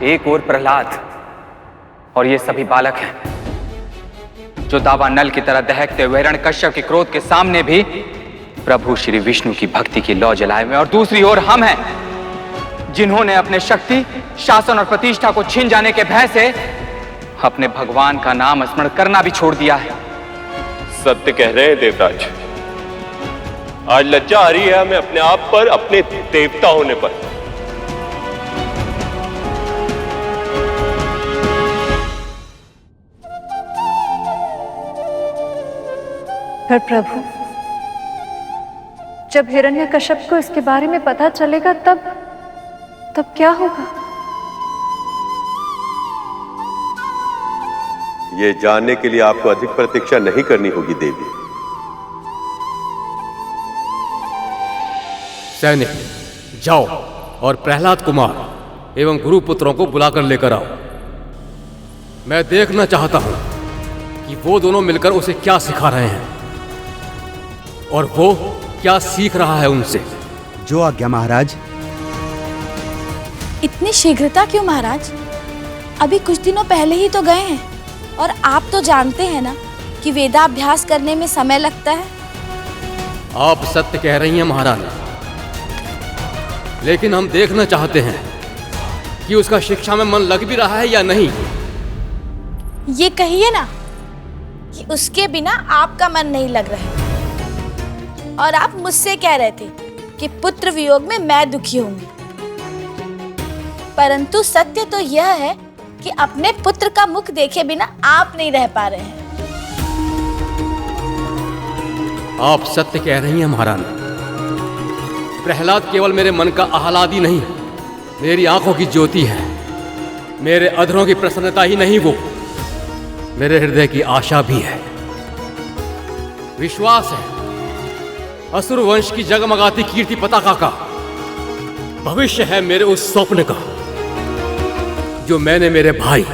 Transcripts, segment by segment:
एक ओर प्रहलाद और ये सभी बालक हैं जो दावानल की तरह दहकते हुए हिरण्यकश्यप के क्रोध के सामने भी प्रभु श्री विष्णु की भक्ति की लौ जलाए हुए, और दूसरी ओर हम हैं जिन्होंने अपने शक्ति, शासन और प्रतिष्ठा को छीन जाने के भय से अपने भगवान का नाम स्मरण करना भी छोड़ दिया है। सत्य कह रहे हैं देवराज। आज लज्जा आ रही है हमें अपने आप पर, अपने देवता होने पर। पर प्रभु, जब हिरण्यकश्यप को इसके बारे में पता चलेगा तब क्या होगा? ये जानने के लिए आपको अधिक प्रतीक्षा नहीं करनी होगी देवी। सैनिक, जाओ और प्रहलाद कुमार एवं गुरुपुत्रों को बुलाकर लेकर आओ। मैं देखना चाहता हूं कि वो दोनों मिलकर उसे क्या सिखा रहे हैं और वो क्या सीख रहा है उनसे। जो आज्ञा महाराज। इतनी शीघ्रता क्यों महाराज? अभी कुछ दिनों पहले ही तो गए हैं, और आप तो जानते हैं ना कि वेदाभ्यास करने में समय लगता है। आप सत्य कह रही हैं महारानी, लेकिन हम देखना चाहते हैं कि उसका शिक्षा में मन लग भी रहा है या नहीं। ये कहिए ना कि उसके बिना आपका मन नहीं लग रहा है, और आप मुझसे कह रहे थे कि पुत्र वियोग में मैं दुखी होंगी। परंतु सत्य तो यह है कि अपने पुत्र का मुख देखे बिना आप नहीं रह पा रहे हैं। आप सत्य कह रही हैं महारानी। प्रहलाद केवल मेरे मन का आह्लादी नहीं, मेरी आंखों की ज्योति है। मेरे अधरों की प्रसन्नता ही नहीं, वो मेरे हृदय की आशा भी है। विश्वास है असुर वंश की जगमगाती कीर्ति पताका का भविष्य है मेरे उस स्वप्न का जो मैंने मेरे भाई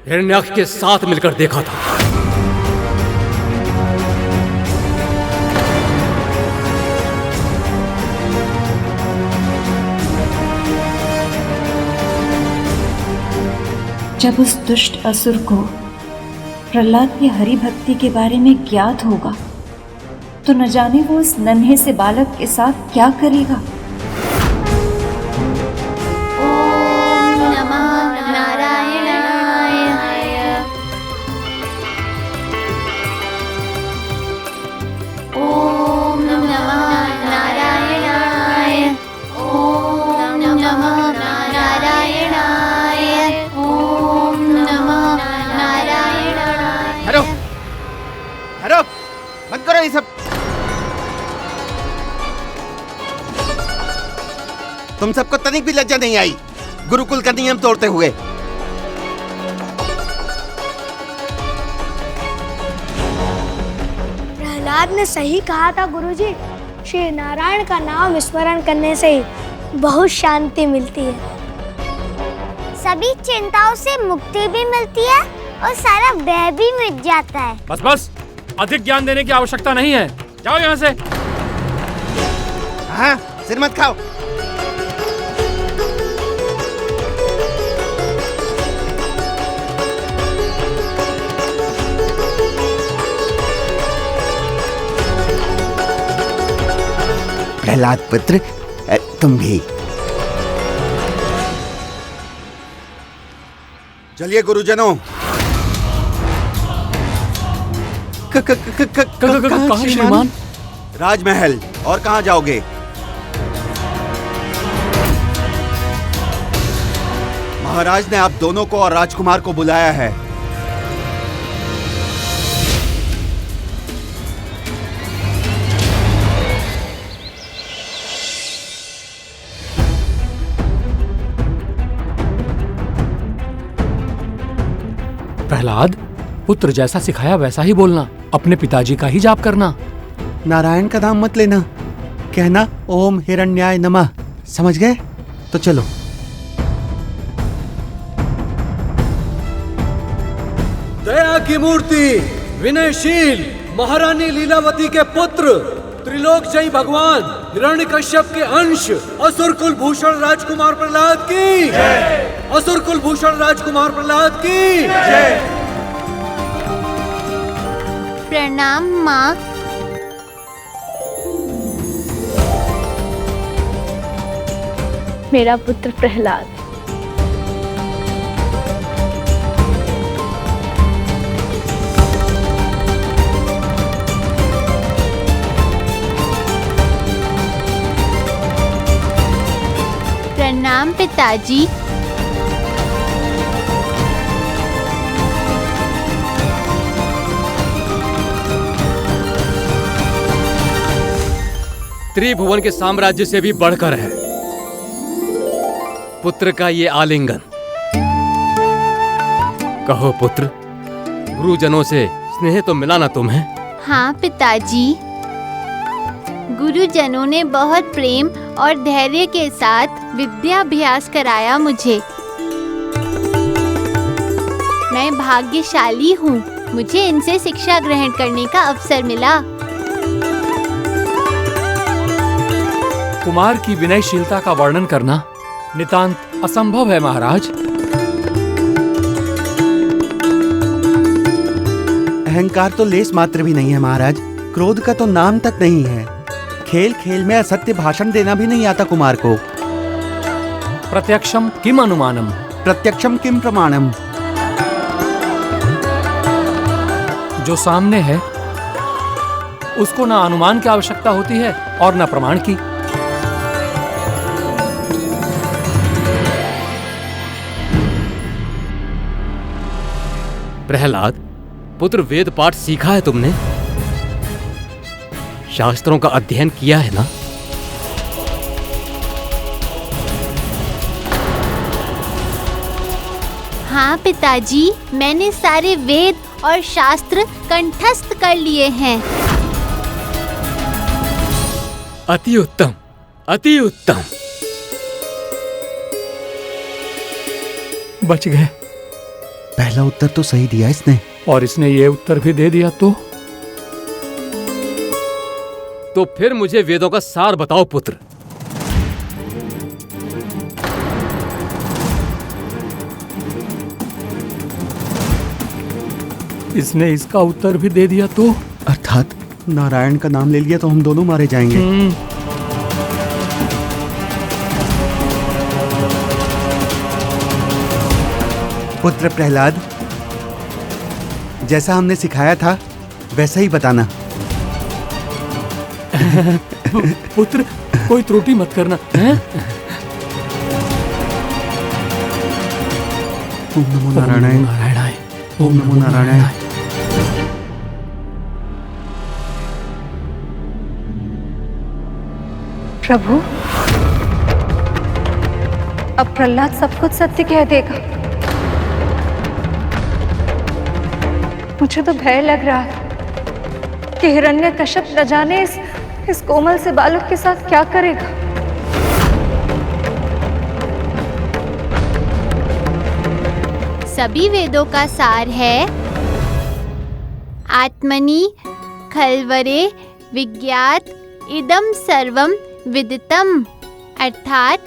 हिरण्याक्ष के साथ मिलकर देखा था। जब उस दुष्ट असुर को प्रहलाद की हरि भक्ति के बारे में ज्ञात होगा तो न जाने वो उस नन्हे से बालक के साथ क्या करेगा। ओम नमः नारायणाय। ओम नमः नारायणाय। ओम नमः नारायणाय। ओम नमः नारायणाय। हरो हरो, मत करो ये सब। तुम सबको तनिक भी लज्जा नहीं आई गुरुकुल का नियम तोड़ते हुए। प्रहलाद ने सही कहा था गुरुजी। श्री नारायण का नाम स्मरण करने से ही बहुत शांति मिलती है, सभी चिंताओं से मुक्ति भी मिलती है और सारा भय भी मिट जाता है। बस बस, अधिक ज्ञान देने की आवश्यकता नहीं है। जाओ यहाँ से। हाँ, सिर मत खाओ। प्रहलाद पुत्र, तुम भी चलिए गुरुजनों। कहाँ श्रीमान? राजमहल। और कहाँ जाओगे? महाराज ने आप दोनों को और राजकुमार को बुलाया है। प्रहलाद, पुत्र जैसा सिखाया वैसा ही बोलना, अपने पिताजी का ही जाप करना। नारायण का नाम मत लेना, कहना ओम हिरण्याय नमः। समझ गए? तो चलो। दया की मूर्ति, विनयशील महारानी लीलावती के पुत्र, त्रिलोक जयी भगवान हिरण्यकश्यप के अंश, असुर कुल भूषण राजकुमार प्रहलाद की जय। असुर कुलभूषण राजकुमार प्रहलाद की जय। प्रणाम माँ। मेरा पुत्र प्रहलाद, प्रणाम पिताजी। त्रिभुवन के साम्राज्य से भी बढ़कर है पुत्र का ये आलिंगन। कहो पुत्र, गुरुजनों से स्नेह तो मिला ना तुम्हें? हाँ पिताजी, गुरुजनों ने बहुत प्रेम और धैर्य के साथ विद्याभ्यास कराया मुझे। मैं भाग्यशाली हूँ, मुझे इनसे शिक्षा ग्रहण करने का अवसर मिला। कुमार की विनयशीलता का वर्णन करना नितांत असंभव है महाराज। अहंकार तो लेस मात्र भी नहीं है महाराज, क्रोध का तो नाम तक नहीं है। खेल खेल में असत्य भाषण देना भी नहीं आता कुमार को। प्रत्यक्षम किम अनुमानम, प्रत्यक्षम किम प्रमाणम। जो सामने है उसको ना अनुमान की आवश्यकता होती है और ना प्रमाण की। प्रहलाद पुत्र, वेद पाठ सीखा है तुमने? शास्त्रों का अध्ययन किया है ना? हाँ पिताजी, मैंने सारे वेद और शास्त्र कंठस्थ कर लिए हैं। अति उत्तम, अति उत्तम। बच गए। पहला उत्तर तो सही दिया इसने, और इसने ये उत्तर भी दे दिया तो फिर मुझे वेदों का सार बताओ पुत्र। इसने इसका उत्तर भी दे दिया तो? अर्थात नारायण का नाम ले लिया तो हम दोनों मारे जाएंगे। पुत्र प्रहलाद, जैसा हमने सिखाया था वैसा ही बताना। पुत्र, कोई त्रुटि मत करना हैं? ओम नमो नारायणाय, नारायणाय, ओम नमो नारायणाय। प्रभु, अब प्रहलाद सब कुछ सत्य कह देगा। मुझे तो भय लग रहा है कि हिरण्यकश्यप न जाने इस कोमल से बालक के साथ क्या करेगा। सभी वेदों का सार है आत्मनि खल्वरे विज्ञात इदम सर्वम विदितम। अर्थात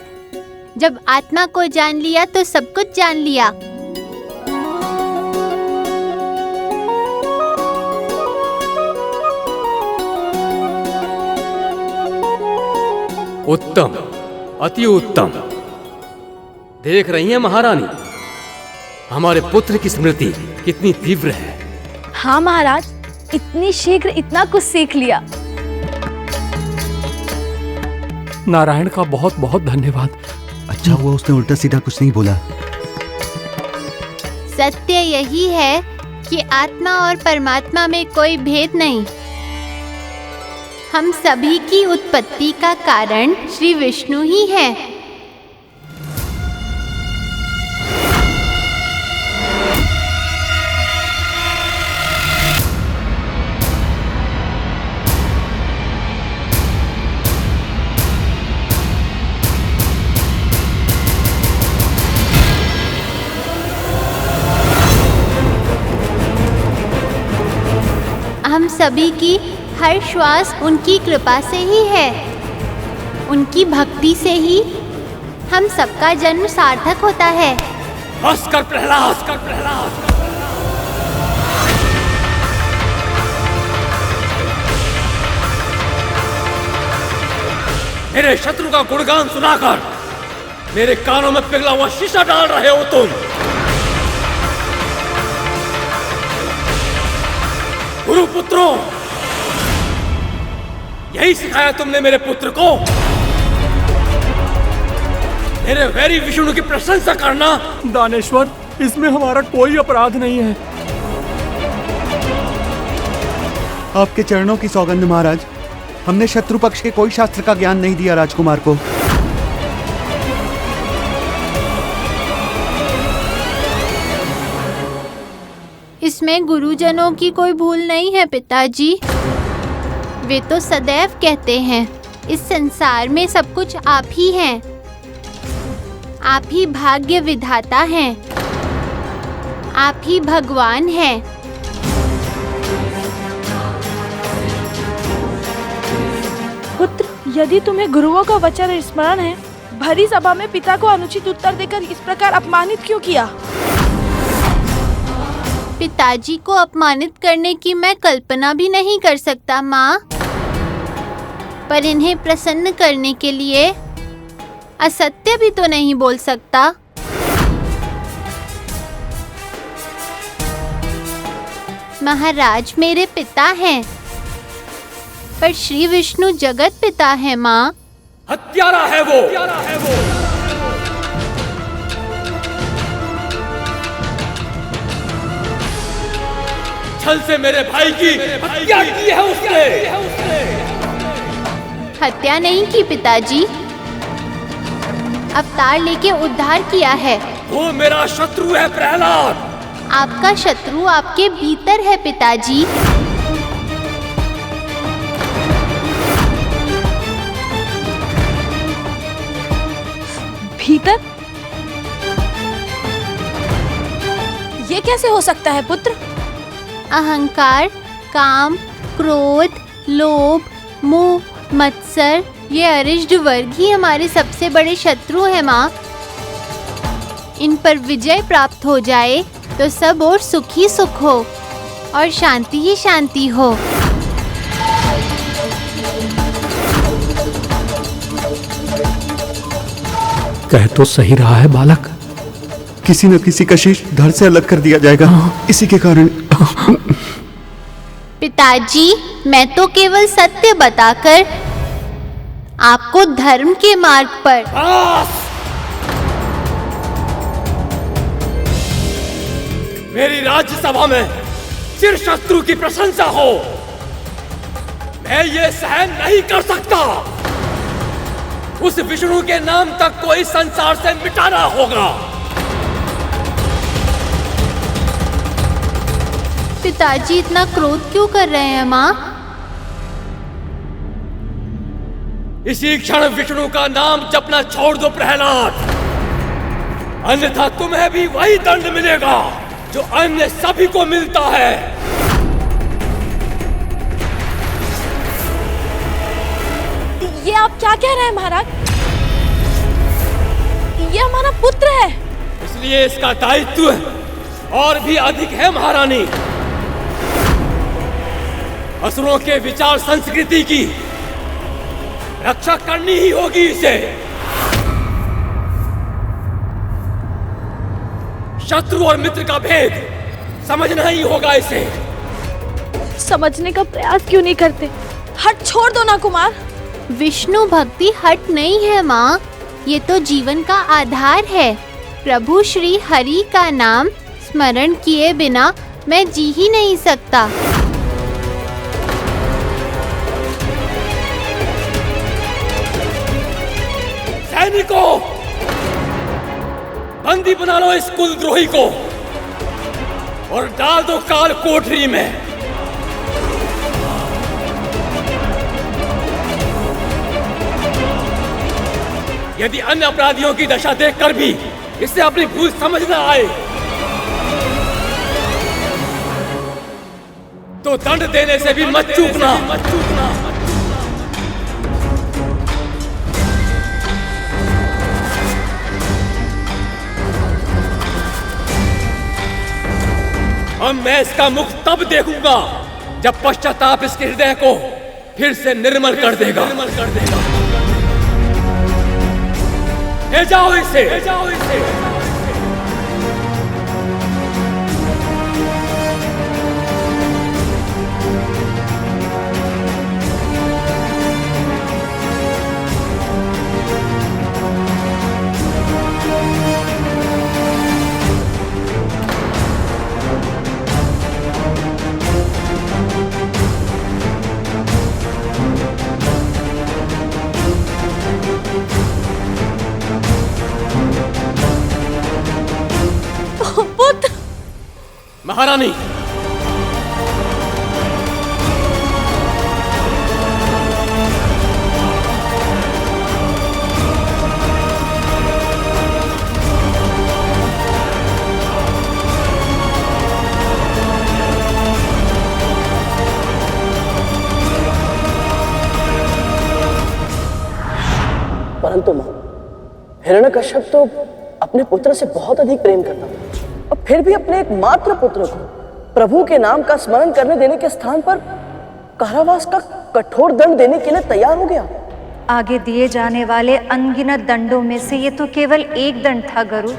जब आत्मा को जान लिया तो सब कुछ जान लिया। उत्तम, अति उत्तम। देख रही हैं महारानी, हमारे पुत्र की स्मृति कितनी तीव्र है। हाँ महाराज, इतनी शीघ्र इतना कुछ सीख लिया। नारायण का बहुत बहुत धन्यवाद। अच्छा हुआ उसने उल्टा सीधा कुछ नहीं बोला। सत्य यही है कि आत्मा और परमात्मा में कोई भेद नहीं। हम सभी की उत्पत्ति का कारण श्री विष्णु ही है। हम सभी की हर श्वास उनकी कृपा से ही है। उनकी भक्ति से ही हम सबका जन्म सार्थक होता है। बस कर प्रहलाद, कर प्रहलाद। मेरे शत्रु का गुणगान सुनाकर मेरे कानों में पिघला हुआ शीशा डाल रहे हो तुम। गुरुपुत्रों, यही सिखाया तुमने मेरे पुत्र को? मेरे वैरी विष्णु की प्रशंसा करना? दानेश्वर, इसमें हमारा कोई अपराध नहीं है। आपके चरणों की सौगंध महाराज, हमने शत्रु पक्ष के कोई शास्त्र का ज्ञान नहीं दिया राजकुमार को। इसमें गुरुजनों की कोई भूल नहीं है पिताजी। वे तो सदैव कहते हैं इस संसार में सब कुछ आप ही हैं। आप ही भाग्य विधाता हैं। आप ही भगवान हैं। पुत्र, यदि तुम्हें गुरुओं का वचन स्मरण है, भरी सभा में पिता को अनुचित उत्तर देकर इस प्रकार अपमानित क्यों किया? पिताजी को अपमानित करने की मैं कल्पना भी नहीं कर सकता माँ, पर इन्हें प्रसन्न करने के लिए असत्य भी तो नहीं बोल सकता। महाराज मेरे पिता हैं, पर श्री विष्णु जगत पिता है माँ। हत्यारा है वो। छल से मेरे भाई की हत्या की है उसने। हत्या नहीं की पिताजी, अवतार लेके उद्धार किया है। वो मेरा शत्रु है प्रहलाद। आपका शत्रु आपके भीतर है पिताजी। भीतर? ये कैसे हो सकता है पुत्र? अहंकार, काम, क्रोध, लोभ, मोह, मत्सर, ये अरिष्ट वर्ग ही हमारे सबसे बड़े शत्रु हैं माँ। इन पर विजय प्राप्त हो जाए तो सब और सुख ही सुख हो और शांति ही शांति हो। कह तो सही रहा है बालक। किसी न किसी का शीश धड़ से अलग कर दिया जाएगा, इसी के कारण। पिताजी, मैं तो केवल सत्य बताकर आपको धर्म के मार्ग पर। मेरी राज्यसभा में चिर शत्रु की प्रशंसा हो, मैं ये सहन नहीं कर सकता। उस विष्णु के नाम तक को इस संसार से मिटाना होगा। पिताजी इतना क्रोध क्यों कर रहे हैं माँ? इसी क्षण विष्णु का नाम जपना छोड़ दो प्रहलाद, अन्यथा तुम्हें भी वही दंड मिलेगा जो अन्य सभी को मिलता है। ये आप क्या कह रहे हैं महाराज? ये हमारा पुत्र है। इसलिए इसका दायित्व और भी अधिक है महारानी। असुरों के विचार संस्कृति की रक्षा करनी ही होगी इसे। शत्रु और मित्र का भेद समझना ही होगा इसे। समझने का प्रयास क्यों नहीं करते? हट छोड़ दो ना कुमार। विष्णु भक्ति हट नहीं है माँ, ये तो जीवन का आधार है। प्रभु श्री हरि का नाम स्मरण किए बिना मैं जी ही नहीं सकता। सैनिकों, बंदी बना लो इस कुलद्रोही को और डाल दो काल कोठरी में। यदि अन्य अपराधियों की दशा देखकर भी इसे अपनी भूल समझ न आए तो दंड देने से भी मत चूकना। अब मैं इसका मुख तब देखूंगा जब पश्चाताप इसके हृदय को फिर से निर्मल कर देगा। ले जाओ इसे। महारानी, परंतु मां, हिरण्यकश्यप तो अपने पुत्र से बहुत अधिक प्रेम करता था और फिर भी अपने एकमात्र पुत्र को प्रभु के नाम का स्मरण करने देने के स्थान पर कारावास का कठोर दंड देने के लिए तैयार हो गया। आगे दिए जाने वाले अनगिनत दंडों में से ये तो केवल एक दंड था गरुड़।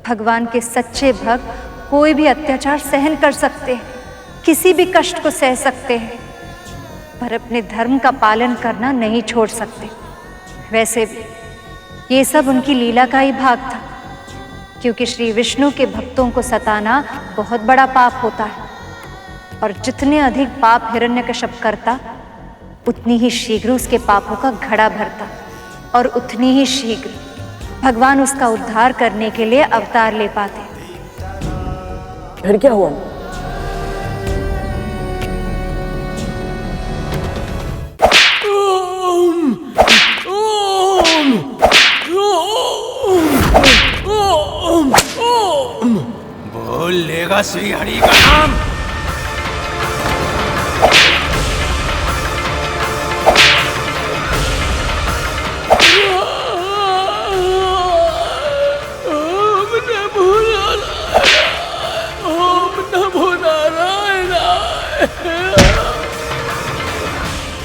भगवान के सच्चे भक्त कोई भी अत्याचार सहन कर सकते हैं, किसी भी कष्ट को सह सकते हैं, पर अपने धर्म का पालन करना नहीं छोड़ सकते। वैसे भी ये सब उनकी लीला का ही भाग था, क्योंकि श्री विष्णु के भक्तों को सताना बहुत बड़ा पाप होता है, और जितने अधिक पाप हिरण्यकश्यप करता उतनी ही शीघ्र उसके पापों का घड़ा भरता, और उतनी ही शीघ्र भगवान उसका उद्धार करने के लिए अवतार ले पाते। फिर क्या हुआ? बोल लेगा श्री हरि का नाम।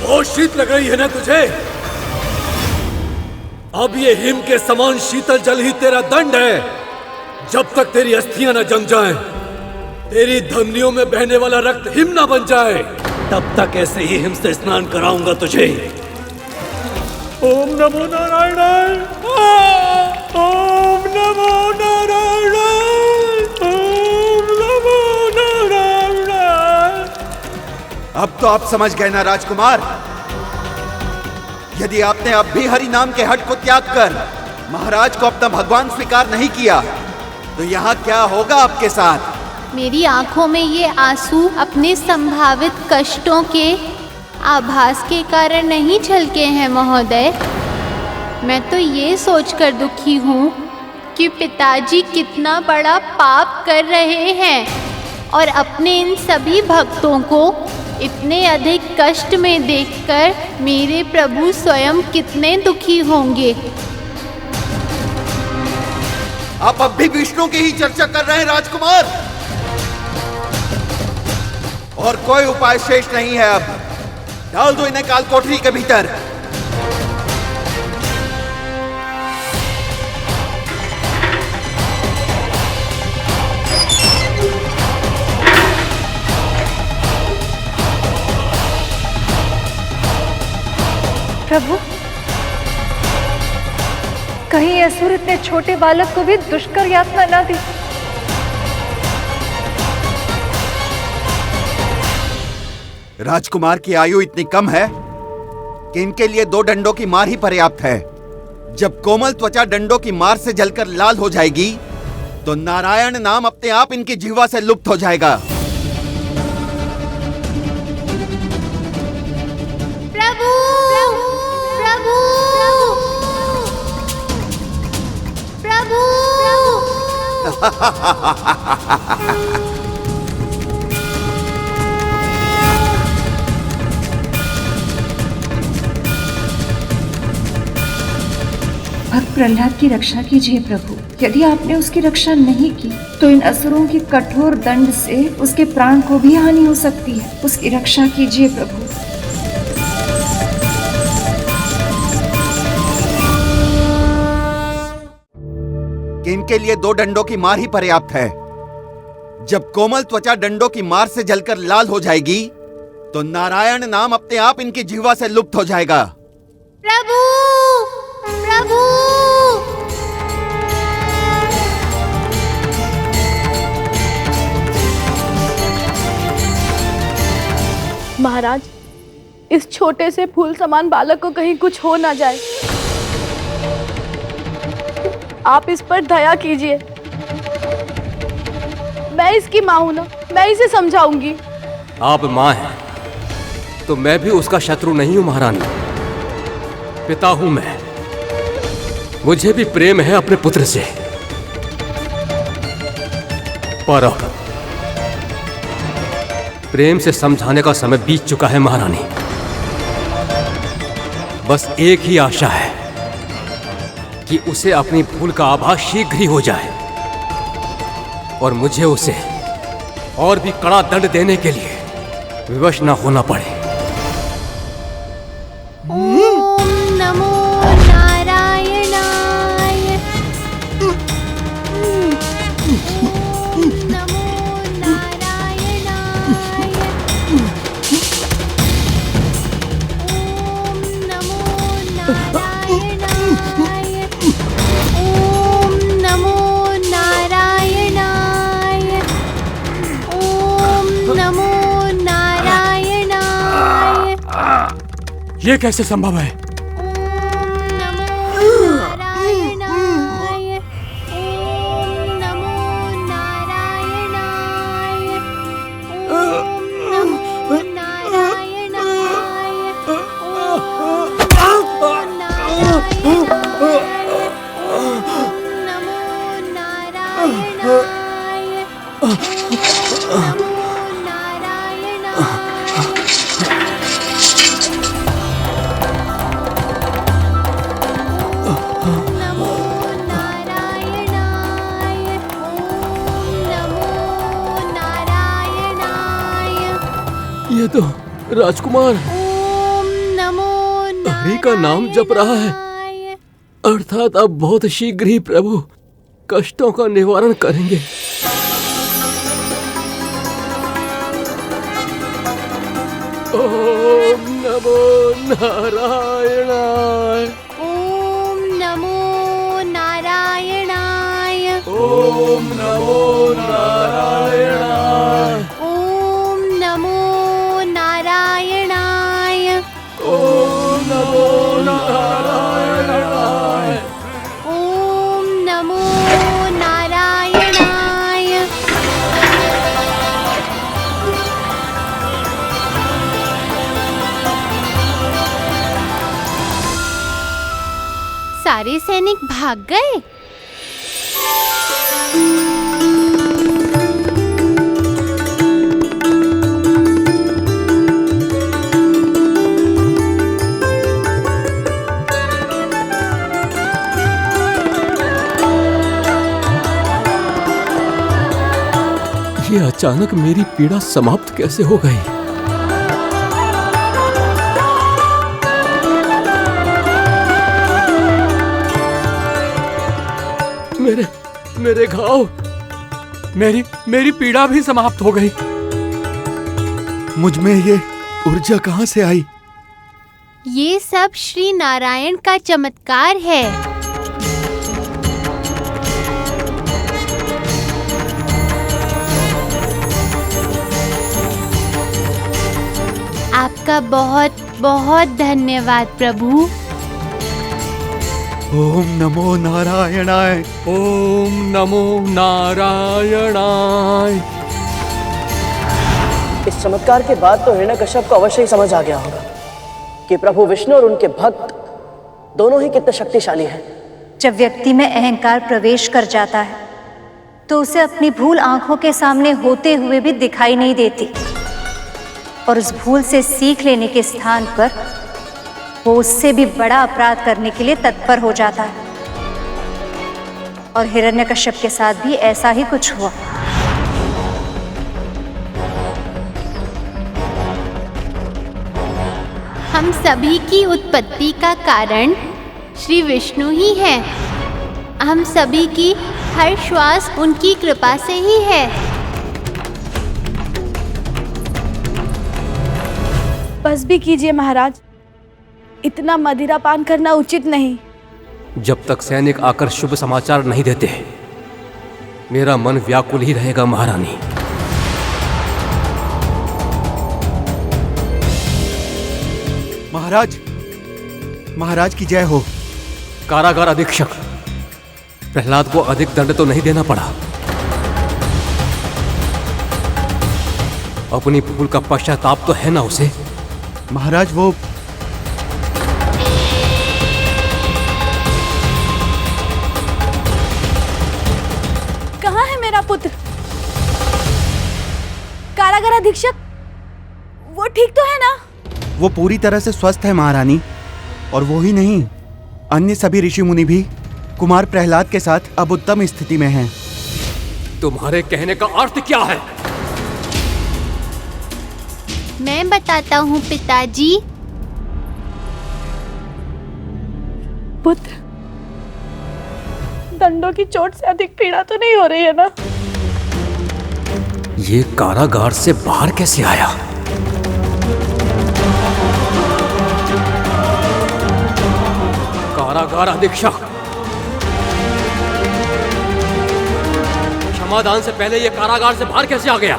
बहुत शीत लग रही है ना तुझे? अब ये हिम के समान शीतल जल ही तेरा दंड है। जब तक तेरी अस्थियां न जम जाएं, तेरी धमनियों में बहने वाला रक्त हिम न बन जाए, तब तक ऐसे ही हिम से स्नान कराऊंगा तुझे। ओम नमो नारायण, ओम नमो नारायण, ओम नमो नारायण। अब तो आप समझ गए ना राजकुमार? यदि आपने अब भी हरि नाम के हट को त्याग कर महाराज को अपना भगवान स्वीकार नहीं किया, तो यहाँ क्या होगा आपके साथ? मेरी आंखों में ये आंसू अपने संभावित कष्टों के आभास के कारण नहीं छलके हैं महोदय। मैं तो ये सोचकर दुखी हूँ कि पिताजी कितना बड़ा पाप कर रहे हैं और अपने इन सभी भक्तों को इतने अधिक कष्ट में देखकर मेरे प्रभु स्वयं कितने दुखी होंगे। आप अब भी विष्णु की ही चर्चा कर रहे हैं राजकुमार, और कोई उपाय शेष नहीं है। अब डाल दो इन्हें काल कोठरी के भीतर। प्रभु, कहीं असुर इतने छोटे बालक को भी दुष्कर यातना ना दी। राजकुमार की आयु इतनी कम है कि इनके लिए 2 डंडों की मार ही पर्याप्त है। जब कोमल त्वचा डंडों की मार से जलकर लाल हो जाएगी, तो नारायण नाम अपने आप इनकी जिह्वा से लुप्त हो जाएगा। प्रभु, प्रभु, प्रभु, भक्त प्रहलाद की रक्षा कीजिए प्रभु। यदि आपने उसकी रक्षा नहीं की तो इन असुरों के कठोर दंड से उसके प्राण को भी हानि हो सकती है। उसकी रक्षा कीजिए प्रभु। कि इनके लिए 2 डंडों की मार ही पर्याप्त है। जब कोमल त्वचा डंडों की मार से जलकर लाल हो जाएगी तो नारायण नाम अपने आप इनकी जिह्वा से लुप्त हो जाएगा। प्रभु, प्रभु। महाराज, इस छोटे से फूल समान बालक को कहीं कुछ हो ना जाए, आप इस पर दया कीजिए। मैं इसकी माँ हूं ना, मैं इसे समझाऊंगी। आप माँ हैं तो मैं भी उसका शत्रु नहीं हूं महारानी। पिता हूं मैं, मुझे भी प्रेम है अपने पुत्र से। पर अब प्रेम से समझाने का समय बीत चुका है महारानी। बस एक ही आशा है कि उसे अपनी भूल का आभास शीघ्र ही हो जाए और मुझे उसे और भी कड़ा दंड देने के लिए विवश न होना पड़े। ओम नमो नारायणाय। ओम नमो नारायणाय। ओम नमो नारायणाय। ओम नमो नारायणाय। ओम नमो नारायणाय। ये कैसे संभव है? ओम नमो नारायणाय। ओम नमो नारायणाय। ओम नमो नारायणाय। ओम नमो नारायणाय। नमो नारायणाय। ये तो राजकुमार ओम नमो हरि का नाम जप रहा है, अर्थात अब बहुत शीघ्र ही प्रभु कष्टों का निवारण करेंगे। ओम नमो नारायणाय। ओम नमो नारायणाय। ओम नमो नारायणाय। ओम नमो नारायणाय। ओम नमो नारायणाय। ओम नमो नारायणाय। सारे सैनिक भाग गए। ये अचानक मेरी पीड़ा समाप्त कैसे हो गई? मेरे घाव, मेरी पीड़ा भी समाप्त हो गई। मुझ में ये ऊर्जा कहां से आई? ये सब श्री नारायण का चमत्कार है। आपका बहुत बहुत धन्यवाद प्रभु। ओम नमो नारायणाय। ओम नमो नारायणाय। इस चमत्कार के बाद तो हिरण्यकश्यप को अवश्य ही समझ आ गया होगा कि प्रभु विष्णु और उनके भक्त दोनों ही कितने शक्तिशाली हैं। जब व्यक्ति में अहंकार प्रवेश कर जाता है तो उसे अपनी भूल आंखों के सामने होते हुए भी दिखाई नहीं देती और उस भूल से सीख लेने के स्थान पर वो उससे भी बड़ा अपराध करने के लिए तत्पर हो जाता है। और हिरण्यकश्यप के साथ भी ऐसा ही कुछ हुआ। हम सभी की उत्पत्ति का कारण श्री विष्णु ही है। हम सभी की हर श्वास उनकी कृपा से ही है। बस भी कीजिए महाराज, इतना मदिरा पान करना उचित नहीं। जब तक सैनिक आकर शुभ समाचार नहीं देते, मेरा मन व्याकुल ही रहेगा महारानी। महाराज, महाराज की जय हो। कारागार अधीक्षक, प्रहलाद को अधिक दंड तो नहीं देना पड़ा। अपनी भूल का पश्चाताप तो है ना उसे? महाराज वो कहाँ है मेरा पुत्र? कारागार अधीक्षक, वो ठीक तो है ना? वो पूरी तरह से स्वस्थ है महारानी। और वो ही नहीं, अन्य सभी ऋषि मुनि भी कुमार प्रहलाद के साथ अब उत्तम स्थिति में हैं। तुम्हारे कहने का अर्थ क्या है? मैं बताता हूँ पिताजी। पुत्र, दंडों की चोट से अधिक पीड़ा तो नहीं हो रही है ना? ये कारागार से बाहर कैसे आया? कारागार अधीक्षक, क्षमादान से पहले ये कारागार से बाहर कैसे आ गया?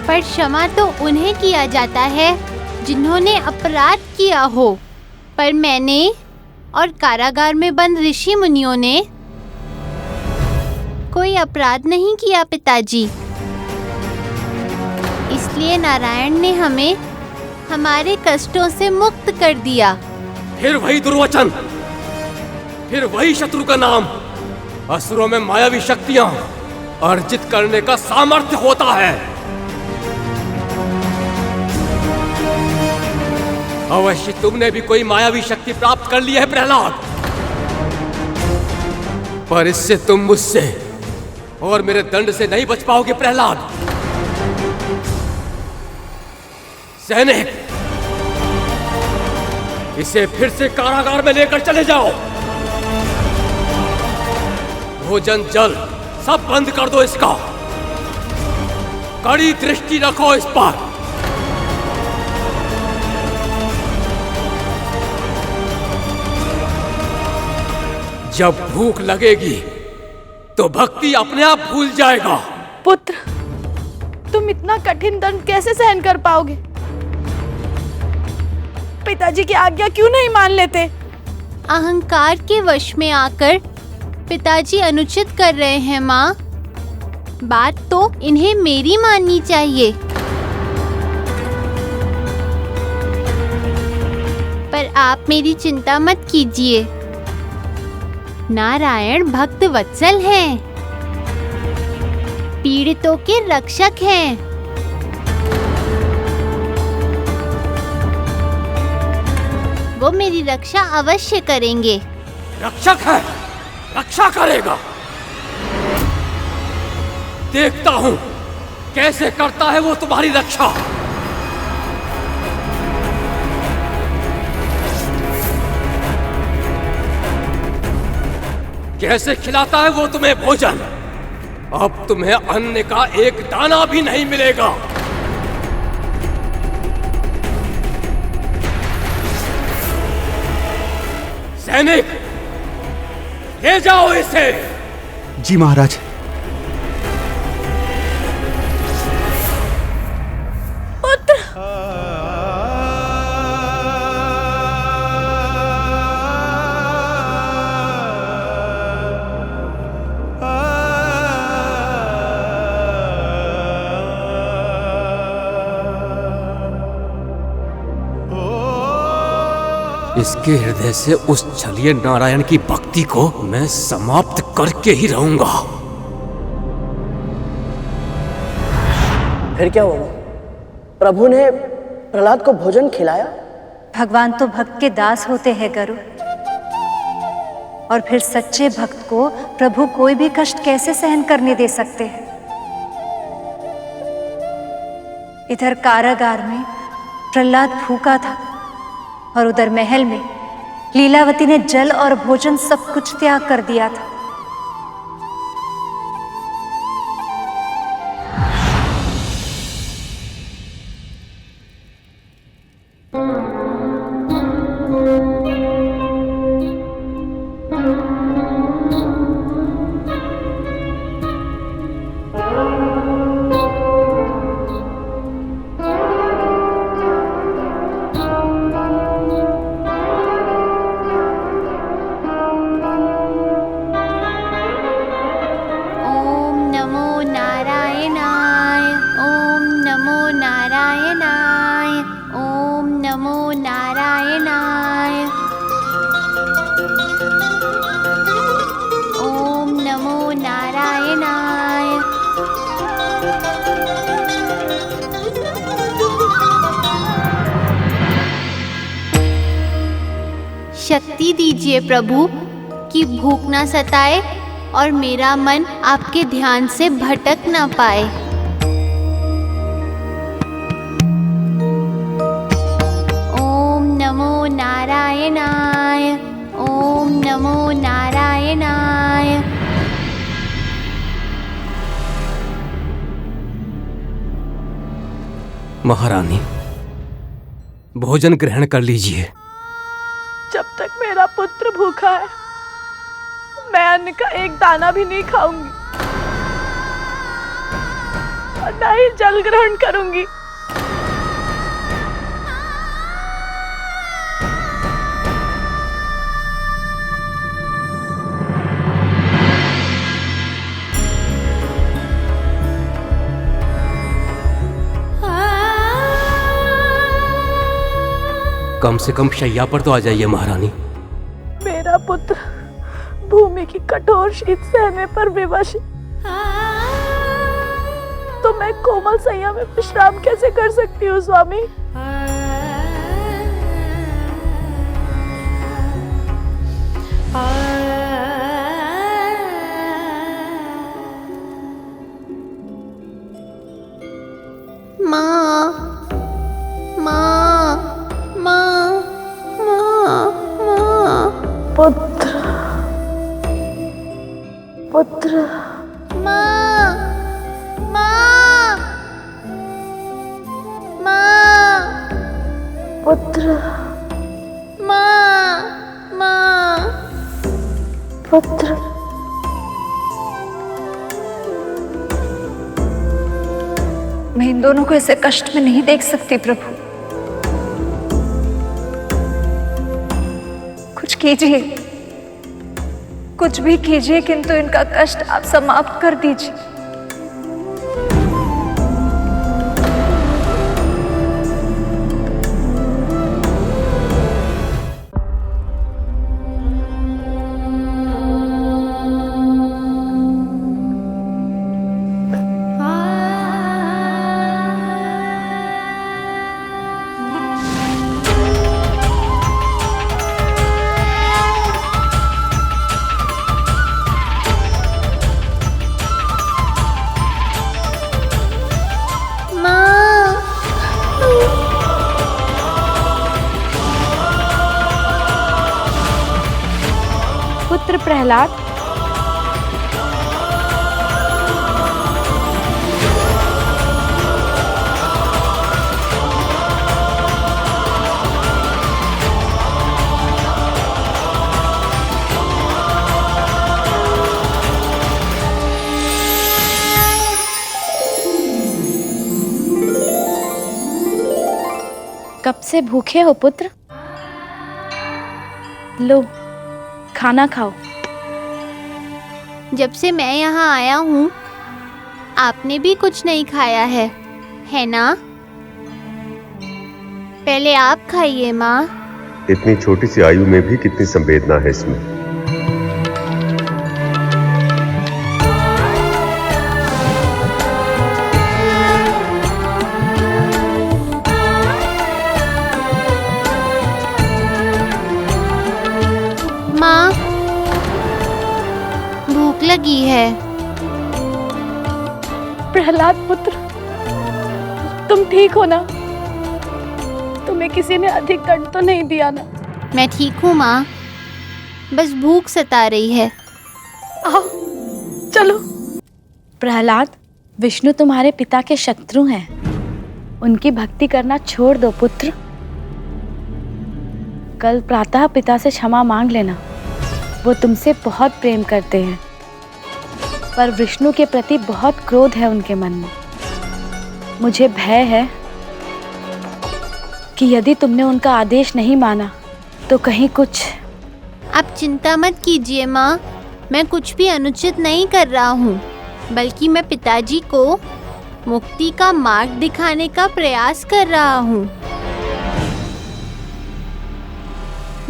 पर क्षमा तो उन्हें किया जाता है जिन्होंने अपराध किया हो, पर मैंने और कारागार में बंद ऋषि मुनियों ने कोई अपराध नहीं किया पिताजी। इसलिए नारायण ने हमें हमारे कष्टों से मुक्त कर दिया। फिर वही दुर्वचन, फिर वही शत्रु का नाम। असुरों में मायावी शक्तियां अर्जित करने का सामर्थ्य होता है। अवश्य तुमने भी कोई मायावी शक्ति प्राप्त कर ली है प्रहलाद, पर इससे तुम मुझसे और मेरे दंड से नहीं बच पाओगे प्रहलाद। सैनिक, इसे फिर से कारागार में लेकर चले जाओ। भोजन जल सब बंद कर दो इसका। कड़ी दृष्टि रखो इस पर। जब भूख लगेगी तो भक्ति अपने आप भूल जाएगा। पुत्र, तुम इतना कठिन दंड कैसे सहन कर पाओगे? पिताजी की आज्ञा क्यों नहीं मान लेते? अहंकार के वश में आकर पिताजी अनुचित कर रहे हैं माँ। बात तो इन्हें मेरी माननी चाहिए। पर आप मेरी चिंता मत कीजिए। नारायण भक्त वत्सल हैं, पीड़ितों के रक्षक हैं। वो मेरी रक्षा अवश्य करेंगे। रक्षक है, रक्षा करेगा। देखता हूं कैसे करता है वो तुम्हारी रक्षा। कैसे खिलाता है वो तुम्हें भोजन। अब तुम्हें अन्न का एक दाना भी नहीं मिलेगा। सैनिक, ले जाओ इसे। जी महाराज। पुत्र, इसके हृदय से उस छलिए नारायण की भक्ति को मैं समाप्त करके ही रहूंगा। फिर क्या हुआ? प्रभु ने प्रहलाद को भोजन खिलाया? भगवान तो भक्त के दास होते हैं गरुड़। और फिर सच्चे भक्त को प्रभु कोई भी कष्ट कैसे सहन करने दे सकते हैं। इधर कारागार में प्रहलाद भूखा था और उधर महल में लीलावती ने जल और भोजन सब कुछ त्याग कर दिया था। शक्ति दीजिए प्रभु कि भूख ना सताए और मेरा मन आपके ध्यान से भटक ना पाए। ओम नमो नारायणाय, ओम नमो नारायणाय। महारानी, भोजन ग्रहण कर लीजिए। जब तक मेरा पुत्र भूखा है मैं अन्न का एक दाना भी नहीं खाऊंगी और न ही जल ग्रहण करूंगी। कम से कम शैया पर तो आ जाइए महारानी। मेरा पुत्र भूमि की कठोर शीत सहने पर विवश, तो मैं कोमल सैया में विश्राम कैसे कर सकती हूँ स्वामी? माँ, माँ, माँ, माँ, माँ। पुत्र, पुत्र। माँ, माँ, माँ। पुत्र, माँ, माँ। पुत्र। मैं इन दोनों को ऐसे कष्ट में नहीं देख सकती प्रभु। कुछ कीजिए, कुछ भी कीजिए, किंतु इनका कष्ट आप समाप्त कर दीजिए। पुत्र प्रहलाद, कब से भूखे हो पुत्र? लो खाना खाओ। जब से मैं यहाँ आया हूँ आपने भी कुछ नहीं खाया है ना? पहले आप खाइए माँ। इतनी छोटी सी आयु में भी कितनी संवेदना है इसमें। माँ, भूख लगी है। प्रहलाद पुत्र, तुम ठीक हो ना? तुम्हें किसी ने अधिक दंड तो नहीं दिया ना? मैं ठीक हूँ माँ, बस भूख सता रही है। आओ चलो। प्रहलाद, विष्णु तुम्हारे पिता के शत्रु हैं। उनकी भक्ति करना छोड़ दो पुत्र। कल प्रातः पिता से क्षमा मांग लेना। वो तुमसे बहुत प्रेम करते हैं, पर विष्णु के प्रति बहुत क्रोध है उनके मन में। मुझे भय है कि यदि तुमने उनका आदेश नहीं माना तो कहीं कुछ। आप चिंता मत कीजिए माँ, मैं कुछ भी अनुचित नहीं कर रहा हूँ, बल्कि मैं पिताजी को मुक्ति का मार्ग दिखाने का प्रयास कर रहा हूँ।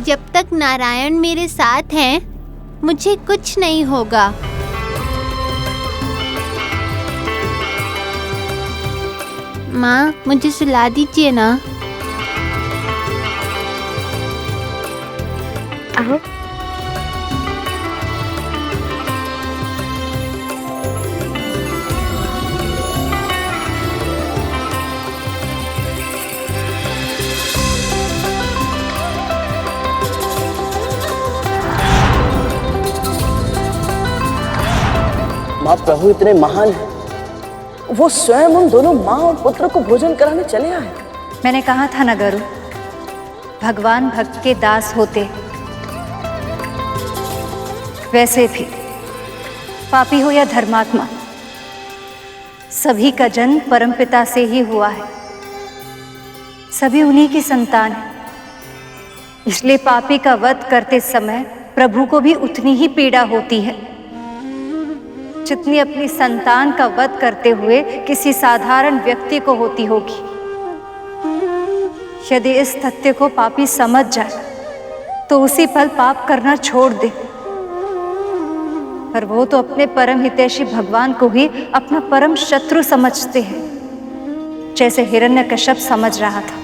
जब तक नारायण मेरे साथ हैं, मुझे कुछ नहीं होगा। माँ, मुझे सुला दीजिए ना। आओ। माँ, प्रभु इतने महान हैं, वो स्वयं उन दोनों माँ और पुत्र को भोजन कराने चले आए। मैंने कहा था ना गुरु, भगवान भक्त के दास होते। वैसे भी पापी हो या धर्मात्मा, सभी का जन्म परमपिता से ही हुआ है। सभी उन्हीं की संतान है। इसलिए पापी का वध करते समय प्रभु को भी उतनी ही पीड़ा होती है जितनी अपनी संतान का वध करते हुए किसी साधारण व्यक्ति को होती होगी। यदि इस तथ्य को पापी समझ जाए तो उसी पल पाप करना छोड़ दे। पर वो तो अपने परम हितैषी भगवान को ही अपना परम शत्रु समझते हैं, जैसे हिरण्यकश्यप समझ रहा था।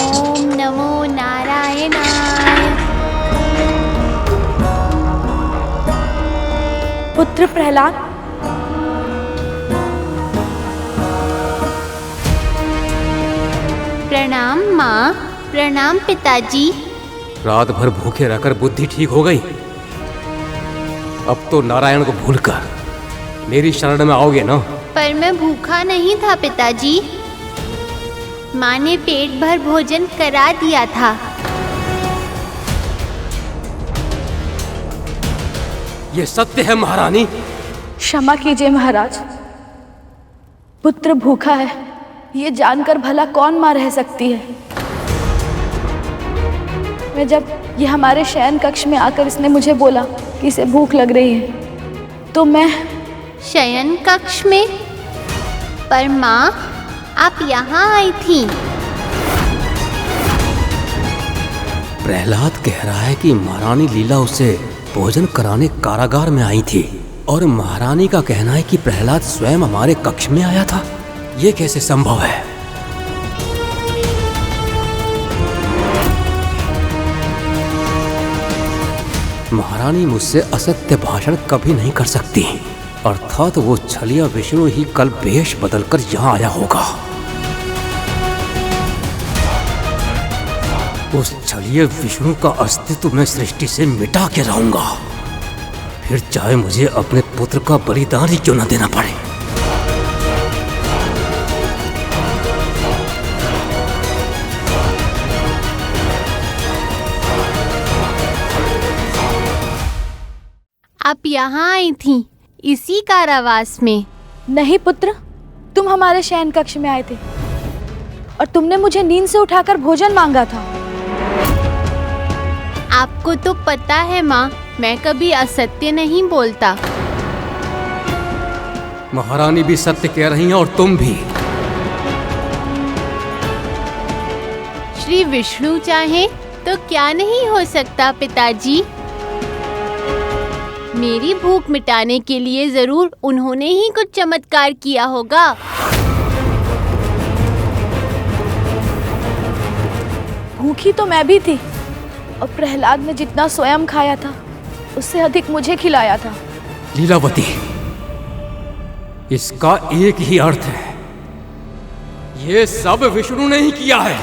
ओम नमो नारायणाय। पुत्र प्रहलाद, प्रणाम माँ, प्रणाम पिताजी। रात भर भूखे रहकर बुद्धि ठीक हो गई। अब तो नारायण को भूलकर मेरी शरण में आओगे ना? पर मैं भूखा नहीं था पिताजी, माँ ने पेट भर भोजन करा दिया था। ये सत्य है महारानी? क्षमा कीजिए महाराज, पुत्र भूखा है ये जानकर भला कौन माँ रह सकती है। मैं जब ये हमारे शयन कक्ष में आकर इसने मुझे बोला कि इसे भूख लग रही है तो मैं। शयन कक्ष में? पर माँ, आप यहाँ आई थी। प्रहलाद कह रहा है कि महारानी लीला उसे भोजन कराने कारागार में आई थी, और महारानी का कहना है कि प्रहलाद स्वयं हमारे कक्ष में आया था। ये कैसे संभव है? महारानी मुझसे असत्य भाषण कभी नहीं कर सकती, अर्थात वो छलिया विष्णु ही कल वेश बदलकर यहाँ आया होगा। उस छलिया विष्णु का अस्तित्व मैं सृष्टि से मिटा के रहूंगा, फिर चाहे मुझे अपने पुत्र का बलिदान ही क्यों न देना पड़े। आप यहाँ आई थी इसी कारावास में? नहीं पुत्र, तुम हमारे शयन कक्ष में आए थे और तुमने मुझे नींद से उठाकर भोजन मांगा था। आपको तो पता है माँ, मैं कभी असत्य नहीं बोलता। महारानी भी सत्य कह रही हैं और तुम भी। श्री विष्णु चाहे तो क्या नहीं हो सकता पिताजी। मेरी भूख मिटाने के लिए जरूर उन्होंने ही कुछ चमत्कार किया होगा। भूखी तो मैं भी थी, और प्रहलाद ने जितना स्वयं खाया था उससे अधिक मुझे खिलाया था। लीलावती, इसका एक ही अर्थ है, ये सब विष्णु ने ही किया है।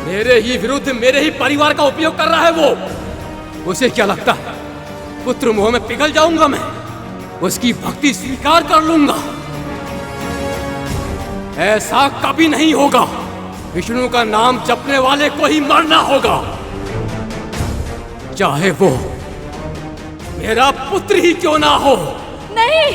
मेरे ही विरुद्ध मेरे ही परिवार का उपयोग कर रहा है वो। उसे क्या लगता है पुत्र मोह में पिघल जाऊंगा मैं, उसकी भक्ति स्वीकार कर लूंगा? ऐसा कभी नहीं होगा। विष्णु का नाम जपने वाले को ही मरना होगा, चाहे वो मेरा पुत्र ही क्यों ना हो। नहीं,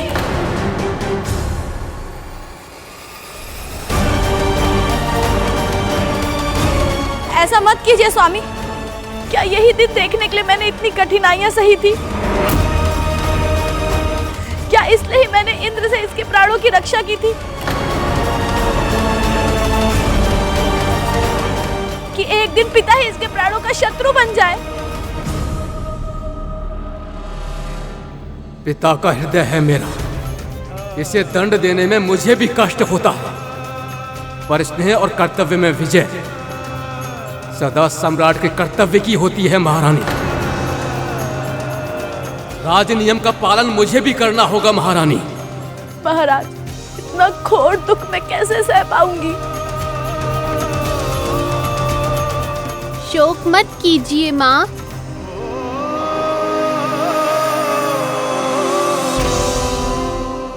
ऐसा मत कीजिए स्वामी। क्या यही दिन देखने के लिए मैंने इतनी कठिनाइयां सही थी? क्या इसलिए ही मैंने इंद्र से इसके प्राणों की रक्षा की थी कि एक दिन पिता ही इसके प्राणों का शत्रु बन जाए? पिता का हृदय है मेरा, इसे दंड देने में मुझे भी कष्ट होता है, पर स्नेह और कर्तव्य में विजय सदा सम्राट के कर्तव्य की होती है महारानी। राज नियम का पालन मुझे भी करना होगा महारानी। महाराज, इतना घोर दुख मैं कैसे सह पाऊंगी? शोक मत कीजिए माँ।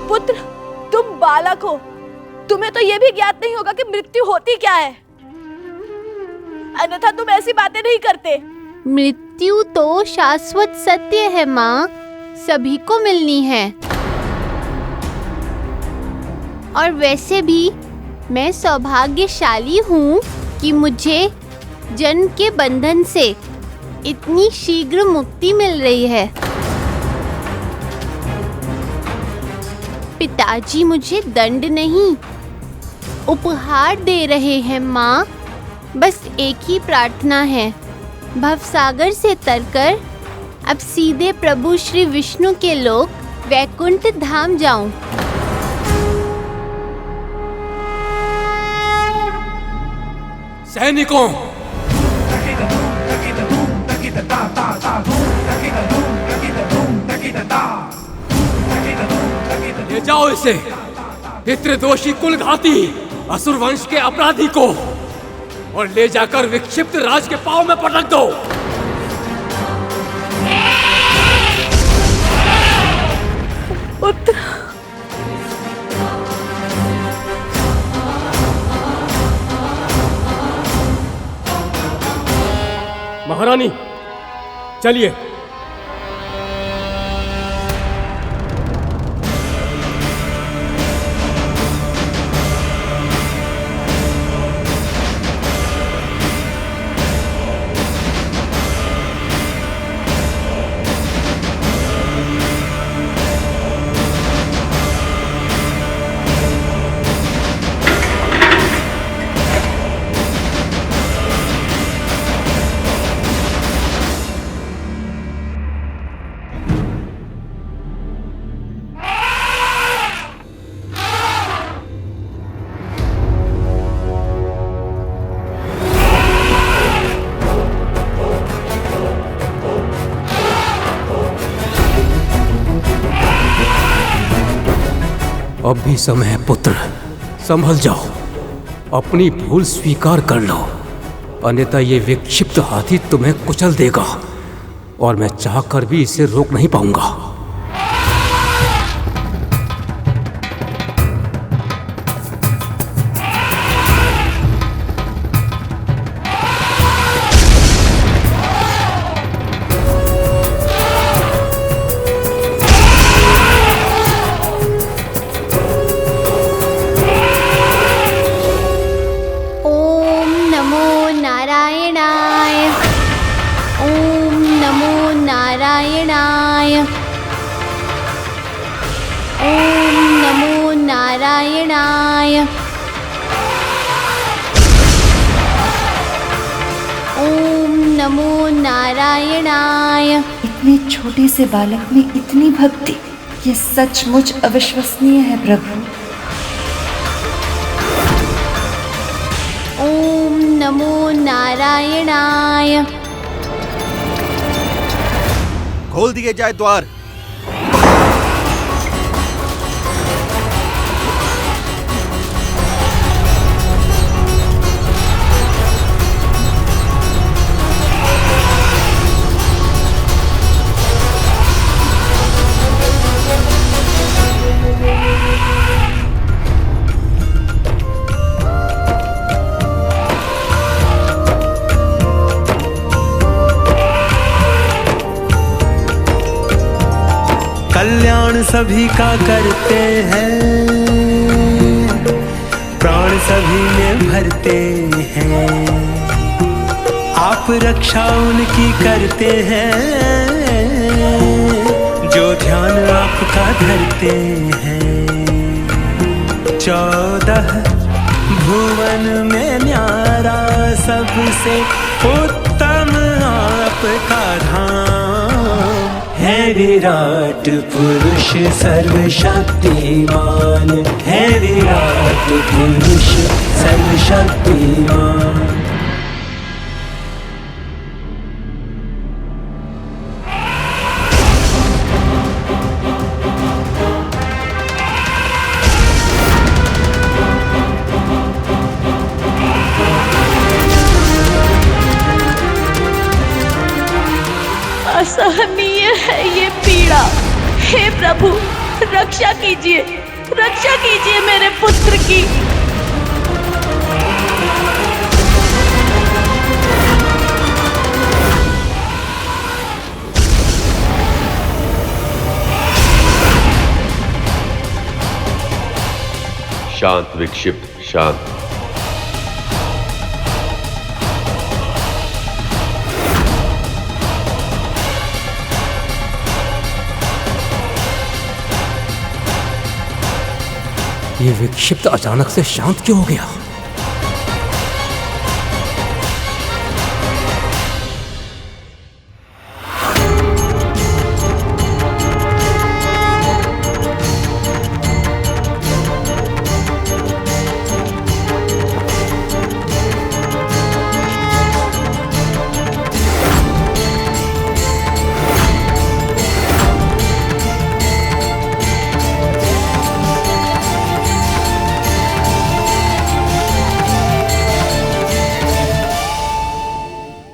पुत्र, तुम बालक हो, तुम्हें तो यह भी ज्ञात नहीं होगा कि मृत्यु होती क्या है, अन्यथा तुम ऐसी बातें नहीं करते। मृत्यु तो शाश्वत सत्य है माँ, सभी को मिलनी है। और वैसे भी मैं सौभाग्यशाली हूँ कि मुझे जन्म के बंधन से इतनी शीघ्र मुक्ति मिल रही है। पिताजी मुझे दंड नहीं, उपहार दे रहे हैं माँ। बस एक ही प्रार्थना है, भवसागर से तरकर अब सीधे प्रभु श्री विष्णु के लोक वैकुंठ धाम जाऊं। सैनिकों, ले जाओ इसे, पितृदोषी कुलघाती असुर वंश के अपराधी को, और ले जाकर विक्षिप्त राज के पांव में पटक दो। पुत्र, महारानी चलिए। अब भी समय है पुत्र, संभल जाओ, अपनी भूल स्वीकार कर लो, अन्यथा ये विक्षिप्त हाथी तुम्हें कुचल देगा और मैं चाहकर भी इसे रोक नहीं पाऊंगा। इतने छोटे से बालक में इतनी भक्ति, ये सचमुच अविश्वसनीय है प्रभु। नमो नारायणाय। खोल दिए जाए द्वार। कल्याण सभी का करते हैं, प्राण सभी में भरते हैं, आप रक्षा उनकी करते हैं जो ध्यान आपका धरते हैं। 14 भुवन में न्यारा सबसे उत्तम आपका धाम है। विराट पुरुष सर्वशक्तिमान है, विराट पुरुष सर्वशक्तिमान। असहनीय है ये पीड़ा। हे प्रभु, रक्षा कीजिए मेरे पुत्र की। शांत विक्षिप्त, शांत। ये विक्षिप्त अचानक से शांत क्यों हो गया?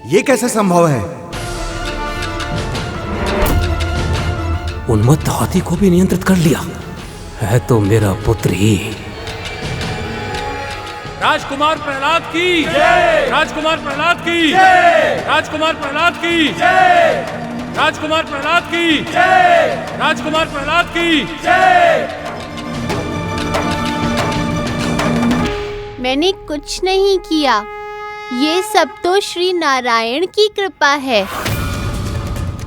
ये कैसे संभव है? उन्मत्त हाथी को भी नियंत्रित कर लिया है तो मेरा पुत्र ही। राजकुमार प्रहलाद की जय, राजकुमार प्रहलाद की जय, राजकुमार प्रहलाद की जय, राजकुमार प्रहलाद की जय, राजकुमार प्रहलाद की जय। मैंने कुछ नहीं किया, ये सब तो श्री नारायण की कृपा है।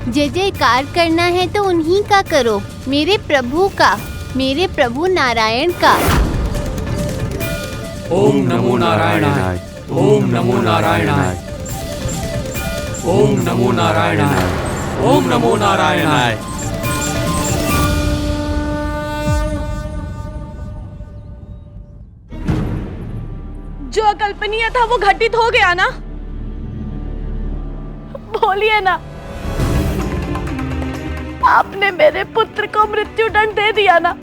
जय जयकार करना है तो उन्हीं का करो, मेरे प्रभु का, मेरे प्रभु नारायण का। ओम नमो नारायणाय, ओम नमो नारायणाय, ओम नमो नारायणाय, ओम नमो नारायणाय। जो अकल्पनीय था वो घटित हो गया ना? बोलिए ना। आपने मेरे पुत्र को मृत्यु दंड दे दिया ना,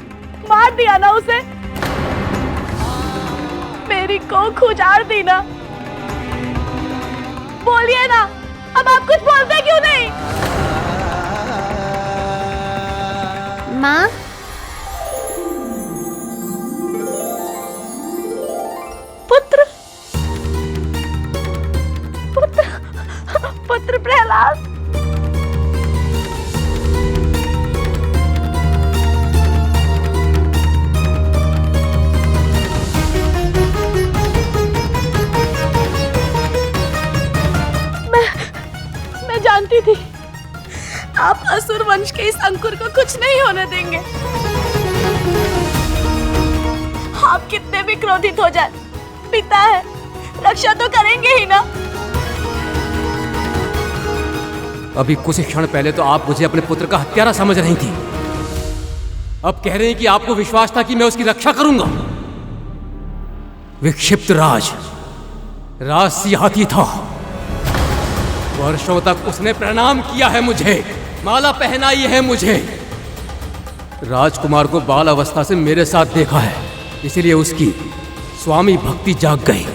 मार दिया ना उसे, मेरी कोख उजाड़ दी ना। बोलिए ना, अब आप कुछ बोलते क्यों नहीं? माँ, पुत्र पुत्र पुत्र प्रहलाद। मैं जानती थी आप असुर वंश के इस अंकुर को कुछ नहीं होने देंगे। आप कितने भी क्रोधित हो जाए, पिता है, रक्षा तो करेंगे ही ना। अभी कुछ क्षण पहले तो आप मुझे अपने पुत्र का हत्यारा समझ रही थी, अब कह रहे हैं कि आपको विश्वास था कि मैं उसकी रक्षा करूंगा। विक्षिप्त राज, राजसी हाथी था। वर्षों तक उसने प्रणाम किया है मुझे, माला पहनाई है मुझे। राजकुमार को बाल अवस्था से मेरे साथ देखा है, इसलिए उसकी स्वामी भक्ति जाग गई।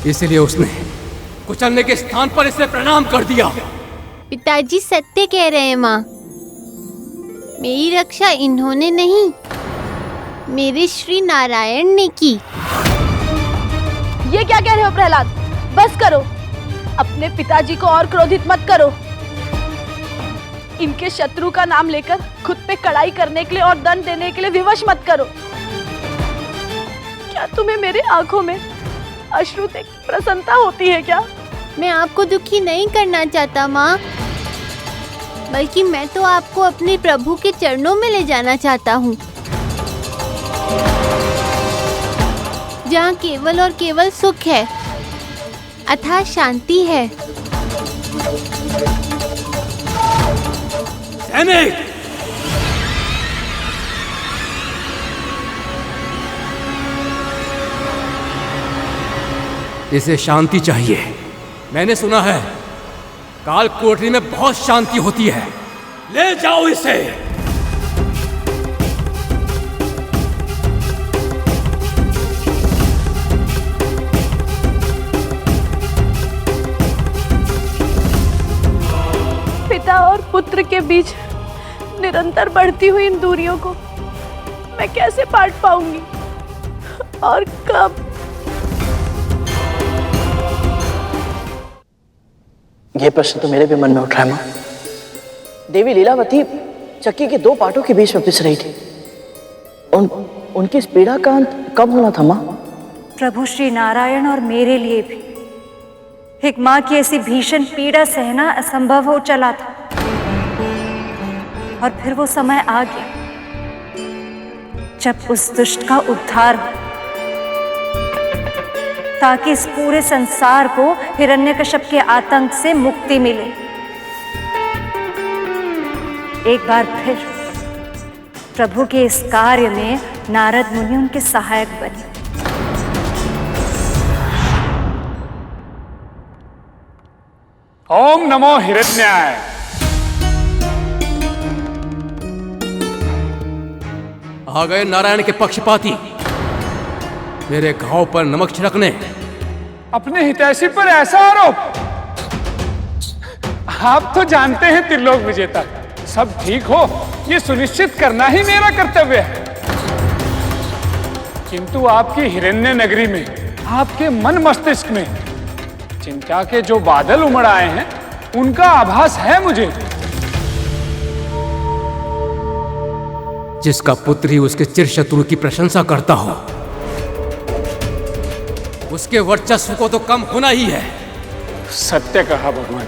इसलिए उसने कुचलने के स्थान पर इसे प्रणाम कर दिया। पिताजी सत्य कह रहे हैं माँ। मेरी रक्षा इन्होंने नहीं, मेरे श्री नारायण ने की। ये क्या कह रहे हो प्रहलाद? बस करो, अपने पिताजी को और क्रोधित मत करो। इनके शत्रु का नाम लेकर खुद पे कड़ाई करने के लिए और दंड देने के लिए विवश मत करो। क्या तुम्हें मेरे आंखों में अश्रु देख प्रसन्नता होती है क्या? मैं आपको दुखी नहीं करना चाहता माँ, बल्कि मैं तो आपको अपने प्रभु के चरणों में ले जाना चाहता हूँ, जहाँ केवल और केवल सुख है, अथाह शांति है। सैनिक! इसे शांति चाहिए। मैंने सुना है काल कोठरी में बहुत शांति होती है। ले जाओ इसे। पिता और पुत्र के बीच निरंतर बढ़ती हुई इन दूरियों को मैं कैसे पाट पाऊंगी और कब? यह प्रश्न तो मेरे भी मन में उठ रहा है माँ। देवी लीलावती चक्की के दो पाटों के बीच में पिस रही थी। उनकी इस पीड़ा का अंत कब होना था माँ? प्रभु श्री नारायण और मेरे लिए भी एक माँ की ऐसी भीषण पीड़ा सहना असंभव हो चला था, और फिर वो समय आ गया जब उस दुष्ट का उद्धार हो, ताकि इस पूरे संसार को हिरण्यकश्यप के आतंक से मुक्ति मिले। एक बार फिर प्रभु के इस कार्य में नारद मुनि उनके सहायक बने। ओम नमो हिरण्याय। आ गए नारायण के पक्षपाती, मेरे घाव पर नमक छिड़कने। अपने हितैषी पर ऐसा आरोप? आप तो जानते हैं त्रिलोक विजेता, सब ठीक हो ये सुनिश्चित करना ही मेरा कर्तव्य है। किंतु आपकी हिरण्य नगरी में, आपके मन मस्तिष्क में चिंता के जो बादल उमड़ आए हैं, उनका आभास है मुझे। जिसका पुत्र ही उसके चिरशत्रु की प्रशंसा करता हो, उसके वर्चस्व को तो कम होना ही है। सत्य कहा भगवान।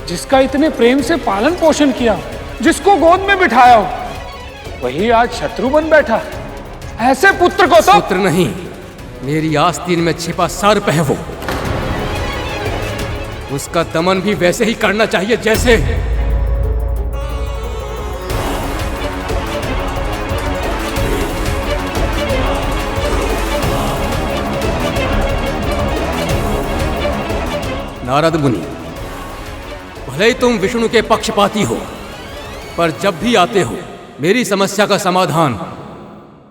जिसका इतने प्रेम से पालन पोषण किया, जिसको गोद में बिठाया हो, वही आज शत्रु बन बैठा। ऐसे पुत्र को तो पुत्र नहीं, मेरी आस्तीन में छिपा सर्प है वो। उसका दमन भी वैसे ही करना चाहिए जैसे नारद मुनि, भले ही तुम विष्णु के पक्षपाती हो, पर जब भी आते हो मेरी समस्या का समाधान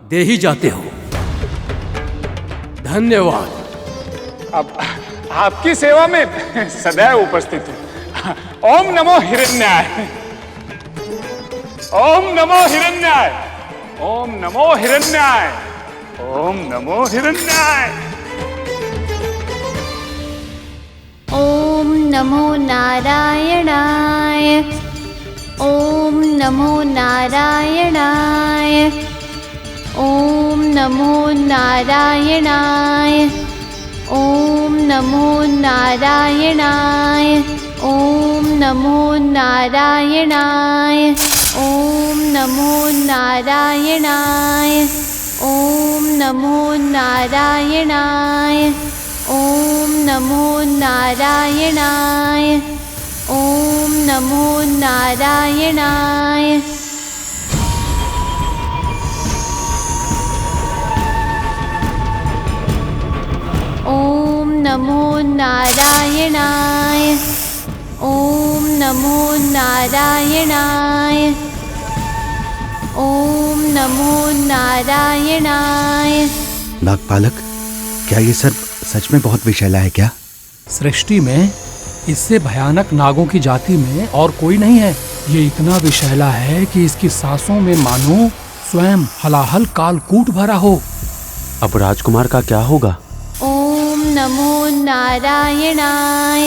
दे ही जाते हो। धन्यवाद। अब आपकी सेवा में सदैव उपस्थित हूं। ओम नमो हिरण्याय। ओम नमो हिरण्याय। ओम नमो हिरण्याय। ओम नमो हिरण्याय। ओम नमो नारायणाय। ओम नमो नारायणाय। ओम नमो नारायणाय। ओम नमो नारायणाय। ओम नमो नारायणाय। ओम नमो नारायणाय। ओम नमो नारायणाय। ओम नमो नारायणाय। ओम नमो नारायणाय। नमो नारायणाय। ओम नमो नारायणाय। ओम नमो नारायणाय। नागपालक, क्या ये सर्प सच में बहुत विषैला है क्या? सृष्टि में इससे भयानक नागों की जाति में और कोई नहीं है। ये इतना विषैला है कि इसकी सांसों में मानो स्वयं हलाहल कालकूट भरा हो। अब राजकुमार का क्या होगा? ओम नमो नारायणाय।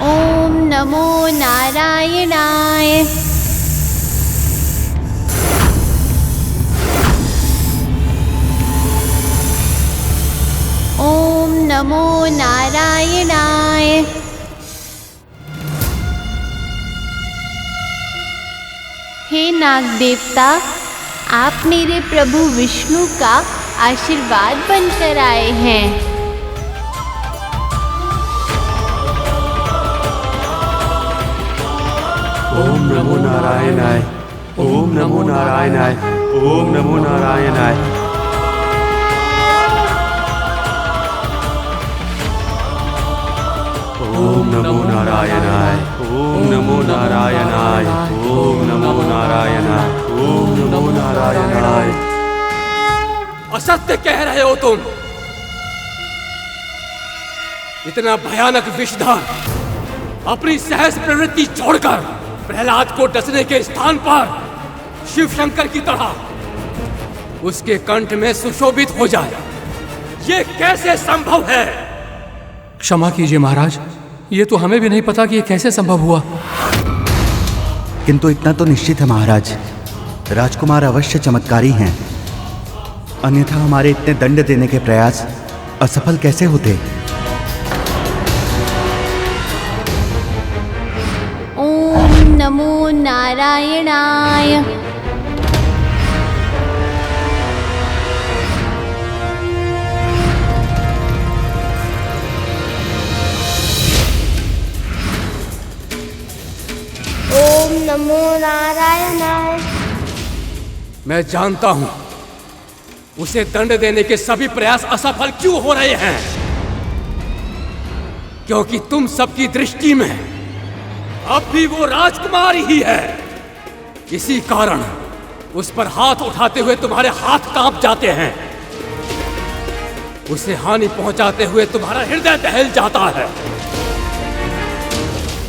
ओम नमो नारायणाय। ओम नमो नारायणाय। हे नाग देवता, आप मेरे प्रभु विष्णु का आशीर्वाद बनकर आए हैं। ओम नमो नारायणाय। ओम नमो नारायणाय। ओम नमो नारायणाय। ओम नमो नारायणाय। ओम नमो नारायणाय। ओम नमो नारायणाय। ओम नमो नारायणाय। असत्य कह रहे हो तुम। इतना भयानक विषधार अपनी सहज प्रवृत्ति छोड़कर प्रहलाद को डसने के स्थान पर शिव शंकर की तरह उसके कंठ में सुशोभित हो जाए, ये कैसे संभव है? क्षमा कीजिए महाराज, ये तो हमें भी नहीं पता कि ये कैसे संभव हुआ। किंतु इतना तो निश्चित है महाराज, राजकुमार अवश्य चमत्कारी हैं, अन्यथा हमारे इतने दंड देने के प्रयास असफल कैसे होते? ओम नमो नारायणाय। ओम नमो नारायणाय। मैं जानता हूं उसे दंड देने के सभी प्रयास असफल क्यों हो रहे हैं, क्योंकि तुम सबकी दृष्टि में अब भी वो राजकुमार ही है। इसी कारण उस पर हाथ उठाते हुए तुम्हारे हाथ कांप जाते हैं, उसे हानि पहुंचाते हुए तुम्हारा हृदय दहल जाता है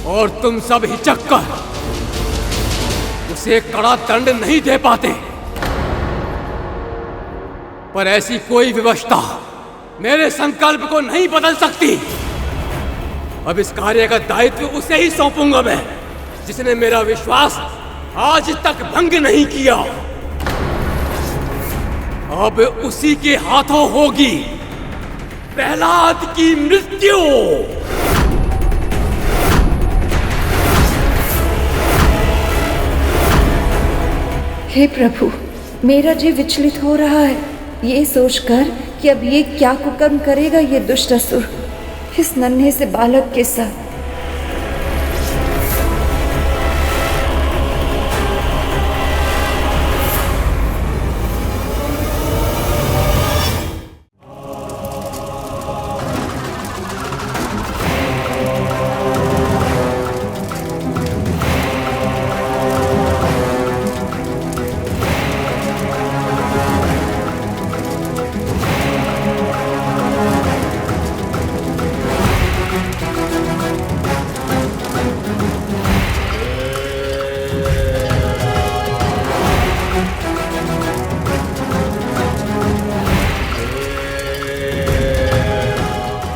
और तुम सब हिचक कर उसे कड़ा दंड नहीं दे पाते। पर ऐसी कोई विवशता मेरे संकल्प को नहीं बदल सकती। अब इस कार्य का दायित्व उसे ही सौंपूंगा मैं, जिसने मेरा विश्वास आज तक भंग नहीं किया। अब उसी के हाथों होगी प्रहलाद की मृत्यु। हे प्रभु, मेरा जीव विचलित हो रहा है, ये सोचकर कि अब ये क्या कुकर्म करेगा ये दुष्ट असुर इस नन्हे से बालक के साथ।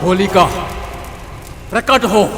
होलिका प्रकट हो।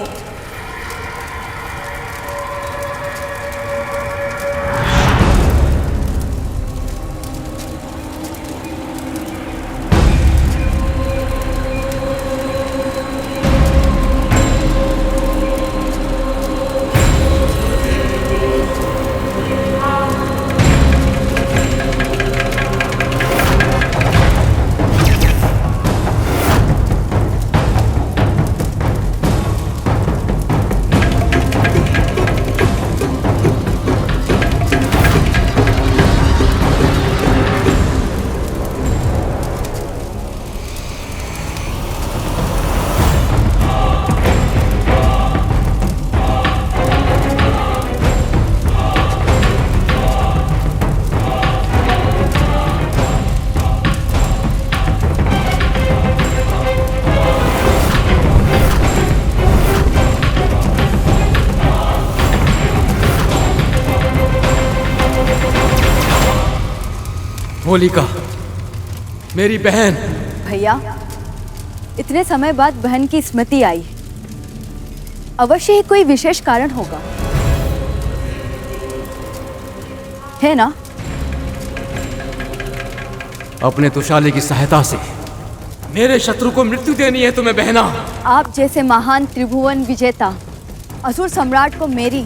होलिका, मेरी बहन। भैया, इतने समय बाद बहन की स्मृति आई, अवश्य ही कोई विशेष कारण होगा, है ना? अपने तुशाली की सहायता से मेरे शत्रु को मृत्यु देनी है तुम्हें बहना। आप जैसे महान त्रिभुवन विजेता असुर सम्राट को मेरी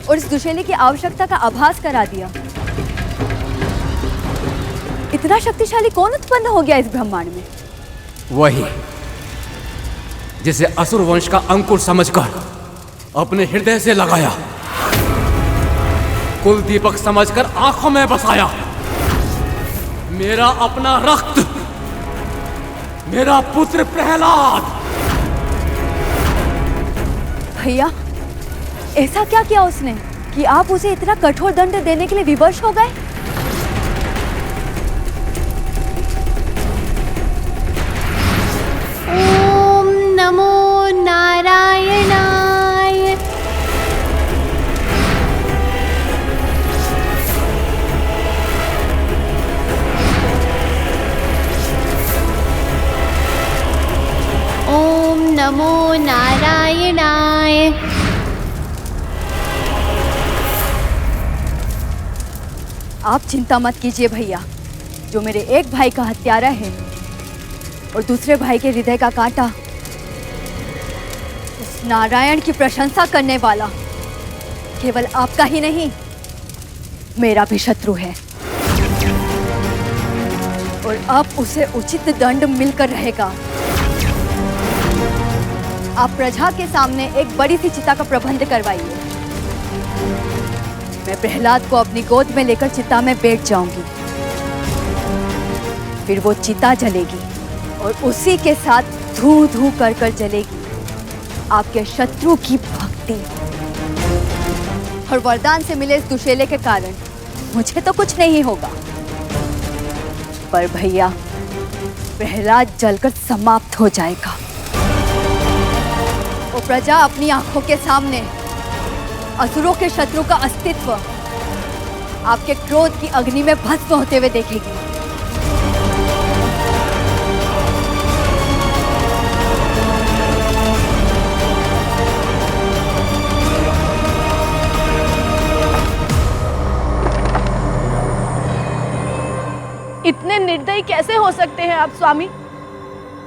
और इस दुशैले की आवश्यकता का आभास करा दिया। इतना शक्तिशाली कौन उत्पन्न हो गया इस ब्रह्मांड में? वही जिसे असुर वंश का अंकुर समझकर अपने हृदय से लगाया, कुल दीपक समझकर आंखों में बसाया। मेरा अपना रक्त, मेरा पुत्र प्रहलाद। भैया, ऐसा क्या किया उसने कि आप उसे इतना कठोर दंड देने के लिए विवश हो गए? ओम नमो नारायणाय। ओम नमो नारायणाय। आप चिंता मत कीजिए भैया, जो मेरे एक भाई का हत्यारा है और दूसरे भाई के हृदय का कांटा, उस नारायण की प्रशंसा करने वाला केवल आपका ही नहीं, मेरा भी शत्रु है। और अब उसे उचित दंड मिलकर रहेगा। आप प्रजा के सामने एक बड़ी सी चिता का प्रबंध करवाइए। मैं प्रहलाद को अपनी गोद में लेकर चिता में बैठ जाऊंगी। फिर वो चिता जलेगी और उसी के साथ धू धू कर कर जलेगी आपके शत्रु की भक्ति। और वरदान से मिले इस दुशैले के कारण मुझे तो कुछ नहीं होगा, पर भैया प्रहलाद जलकर समाप्त हो जाएगा। वो प्रजा अपनी आंखों के सामने असुरों के शत्रु का अस्तित्व आपके क्रोध की अग्नि में भस्म होते हुए देखेगी। इतने निर्दयी कैसे हो सकते हैं आप स्वामी?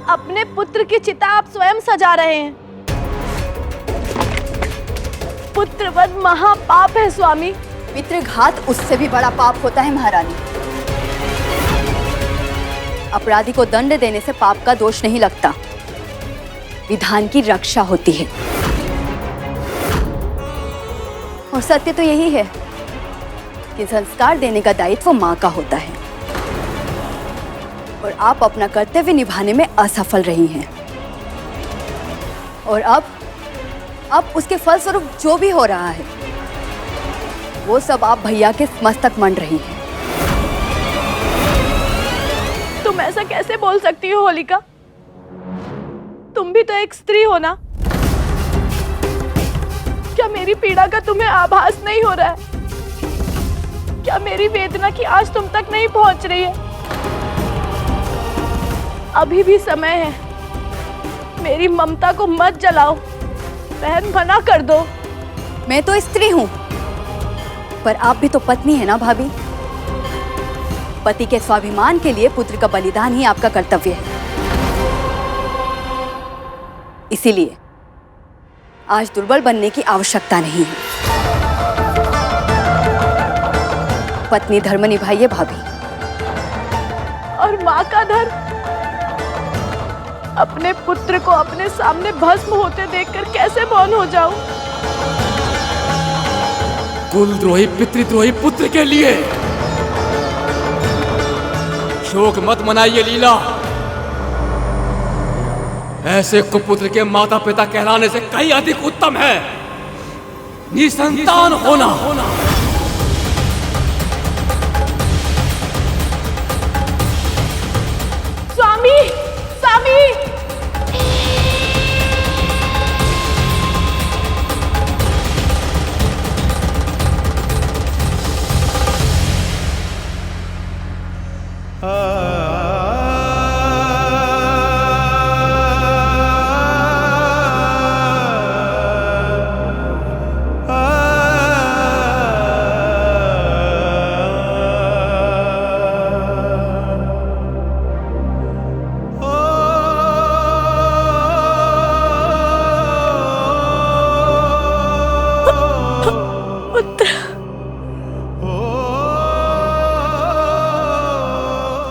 अपने पुत्र की चिता आप स्वयं सजा रहे हैं। पुत्रवध महापाप है स्वामी। पितृघात उससे भी बड़ा पाप होता है महारानी। अपराधी को दंड देने से पाप का दोष नहीं लगता, विधान की रक्षा होती है। और सत्य तो यही है कि संस्कार देने का दायित्व माँ का होता है और आप अपना कर्तव्य निभाने में असफल रही हैं। और अब उसके फलस्वरूप जो भी हो रहा है वो सब आप भैया के मस्तक मंड रही हैं। तुम ऐसा कैसे बोल सकती हो होलिका? तुम भी तो एक स्त्री हो ना? क्या मेरी पीड़ा का तुम्हें आभास नहीं हो रहा है? क्या मेरी वेदना की आंच तुम तक नहीं पहुंच रही है? अभी भी समय है, मेरी ममता को मत जलाओ। बहन, मना कर दो। मैं तो स्त्री हूं, पर आप भी तो पत्नी है ना भाभी। पति के स्वाभिमान के लिए पुत्र का बलिदान ही आपका कर्तव्य है। इसीलिए आज दुर्बल बनने की आवश्यकता नहीं है। पत्नी धर्म निभाइए भाभी। और माँ का धर्म? अपने पुत्र को अपने सामने भस्म होते देखकर कैसे मौन हो जाऊं? कुलद्रोही पितृद्रोही पुत्र के लिए शोक मत मनाइए लीला। ऐसे कुपुत्र के माता पिता कहलाने से कहीं अधिक उत्तम है निसंतान होना। स्वामी, स्वामी!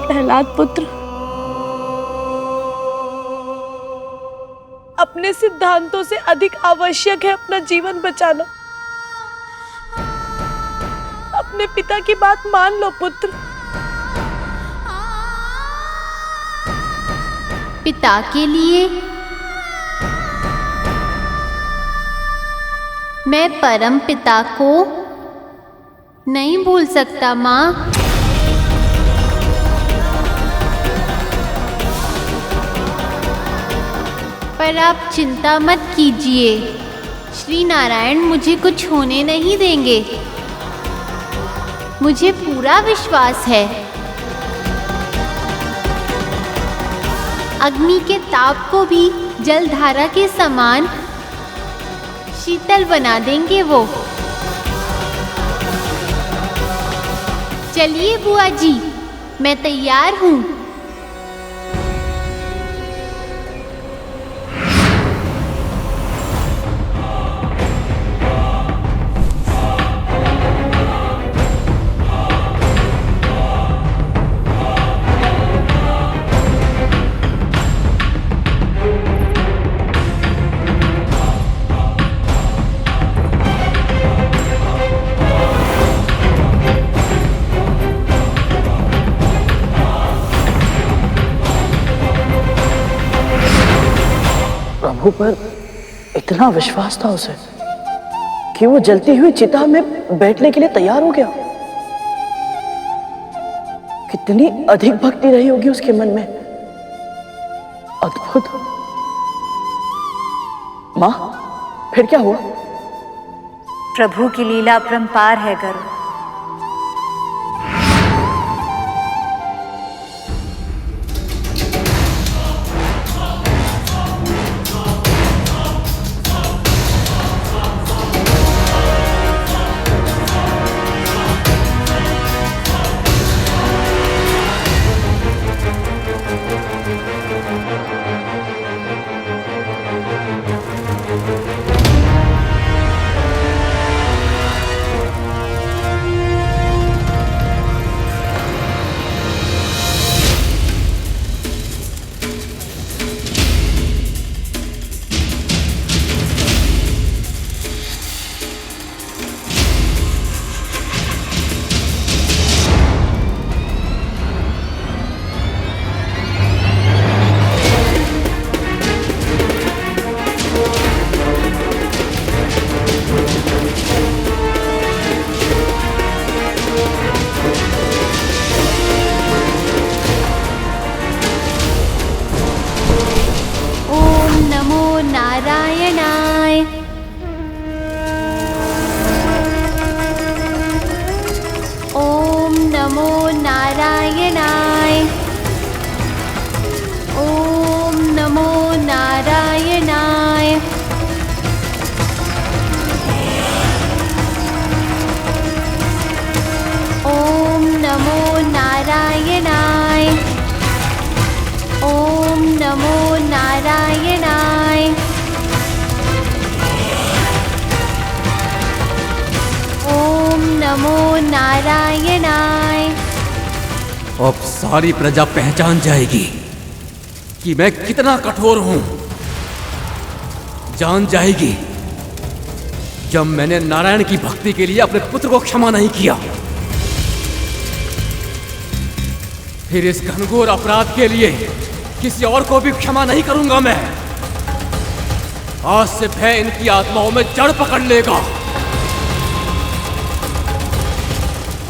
प्रहलाद पुत्र, अपने सिद्धांतों से अधिक आवश्यक है अपना जीवन बचाना। अपने पिता की बात मान लो पुत्र। पिता के लिए मैं परम पिता को नहीं भूल सकता माँ। पर आप चिंता मत कीजिए, श्री नारायण मुझे कुछ होने नहीं देंगे। मुझे पूरा विश्वास है अग्नि के ताप को भी जलधारा के समान शीतल बना देंगे वो। चलिए बुआ जी, मैं तैयार हूँ। प्रभु पर इतना विश्वास था उसे कि वो जलती हुई चिता में बैठने के लिए तैयार हो गया। कितनी अधिक भक्ति रही होगी उसके मन में। अद्भुत। माँ, फिर क्या हुआ? प्रभु की लीला अपरंपार है गरुड़। नारायणाय। ओम नमो नारायणाय। ओम नमो नारायणाय। ओम नमो नारायणाय। ओम नमो नारायणाय। ओम नमो नारायणाय। अब सारी प्रजा पहचान जाएगी कि मैं कितना कठोर हूं। जान जाएगी जब मैंने नारायण की भक्ति के लिए अपने पुत्र को क्षमा नहीं किया, फिर इस घनघोर अपराध के लिए किसी और को भी क्षमा नहीं करूंगा मैं। आज से भय इनकी आत्माओं में जड़ पकड़ लेगा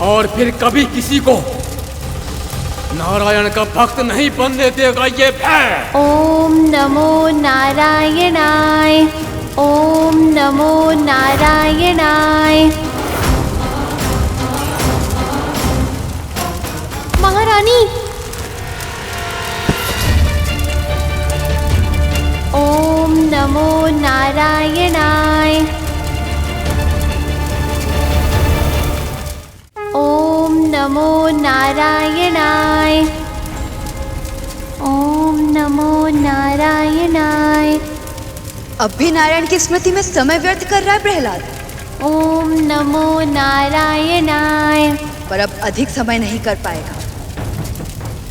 और फिर कभी किसी को नारायण का भक्त नहीं बनने देगा ये भय। ओम नमो नारायणाय। ओम नमो नारायणाय। महारानी, नारायणाय। ओम नमो नारायणाय। ओम नमो नारायणाय। अब भी नारायण की स्मृति में समय व्यर्थ कर रहा है प्रहलाद। ओम नमो नारायणाय। पर अब अधिक समय नहीं कर पाएगा,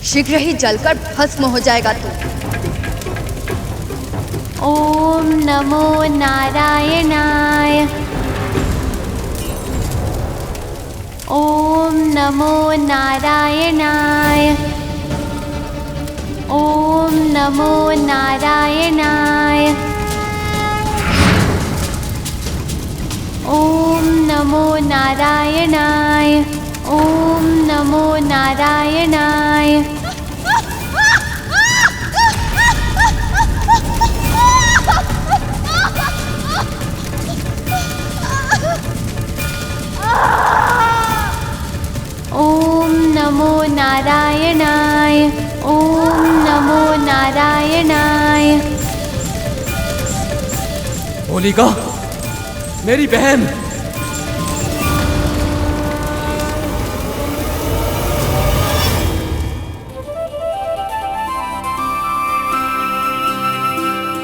शीघ्र ही जलकर भस्म हो जाएगा तू। ओम नमो नारायणाय। ओम नमो नारायणाय। ओम नमो नारायणाय। ओम नमो नारायणाय। ओम नमो नारायणाय। ओम नमो नारायणाय। ओम नमो नारायणाय। होलिका, मेरी बहन।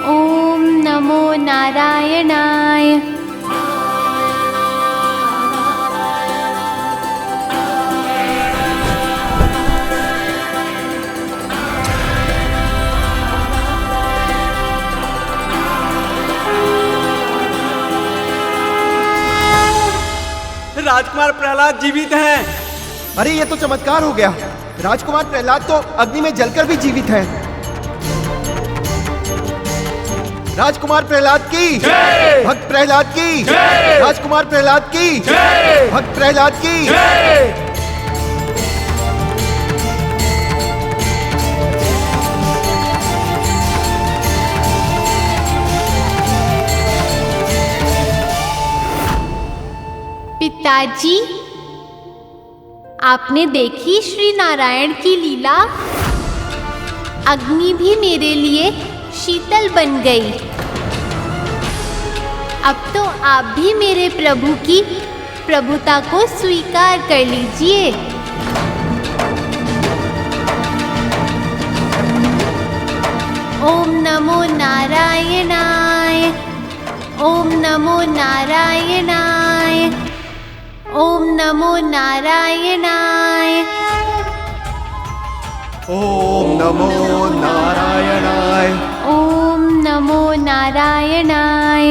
ओम नमो नारायणाय। राजकुमार प्रहलाद जीवित हैं। अरे ये तो चमत्कार हो गया। राजकुमार प्रहलाद तो अग्नि में जलकर भी जीवित है। राजकुमार प्रहलाद की जय। भक्त प्रहलाद की जय। राजकुमार प्रहलाद की जय। भक्त प्रहलाद की जय। पिताजी, आपने देखी श्री नारायण की लीला? अग्नि भी मेरे लिए शीतल बन गई। अब तो आप भी मेरे प्रभु की प्रभुता को स्वीकार कर लीजिए। ओम नमो नारायणाय। ओम नमो नारायणाय। ओम नमो नारायणाय। ओम नमो नारायणाय। ओम नमो नारायणाय।